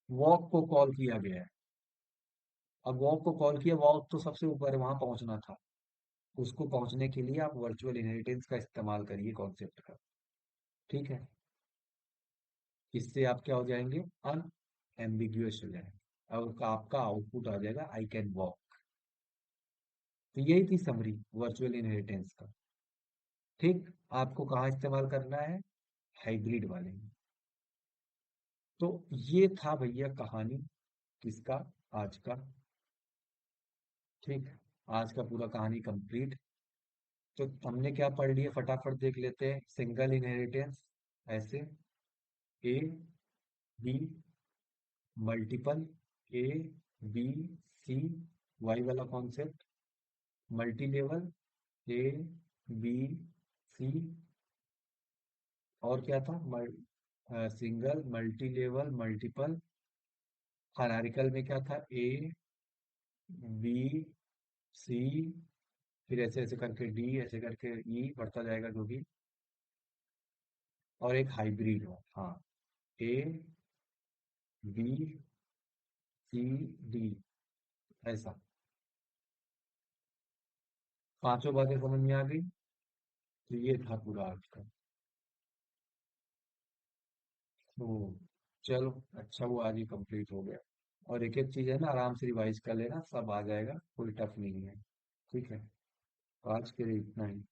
वॉक को कॉल किया गया है। अब वॉक को कॉल किया, वॉक तो सबसे ऊपर है, वहां पहुंचना था। उसको पहुंचने के लिए आप वर्चुअल इनहेरिटेंस का इस्तेमाल करिए कॉन्सेप्ट का। ठीक है। इससे आप क्या हो जाएंगे, अनएम्बिग्युअस हो जाएंगे, और आपका आउटपुट आ जाएगा आई कैन वॉक। तो यही थी समरी वर्चुअल इनहेरिटेंस का। ठीक। आपको कहाँ इस्तेमाल करना है, हाइब्रिड वाले में। तो ये था भैया कहानी, किसका, आज का। ठीक। आज का पूरा कहानी कंप्लीट। तो हमने क्या पढ़ लिया, फटाफट देख लेते हैं। सिंगल इनहेरिटेंस, ऐसे A B, multiple, A B C, Y वाला concept, multi level, A B C, और क्या था, single, multi level, multiple. Hierarchical में क्या था? ए, बी, सी, फिर ऐसे ऐसे करके डी, ऐसे करके ई बढ़ता जाएगा जो भी। और एक हाइब्रिड हो, हाँ। ए, बी, सी, डी, ऐसा। पांचों बातें समझ में आ गई। तो ये था पूरा आज का। तो चलो, अच्छा वो आज ही कंप्लीट हो गया। और एक एक चीज है ना, आराम से रिवाइज कर लेना, सब आ जाएगा, कोई टफ नहीं है। ठीक है, तो आज के लिए इतना ही।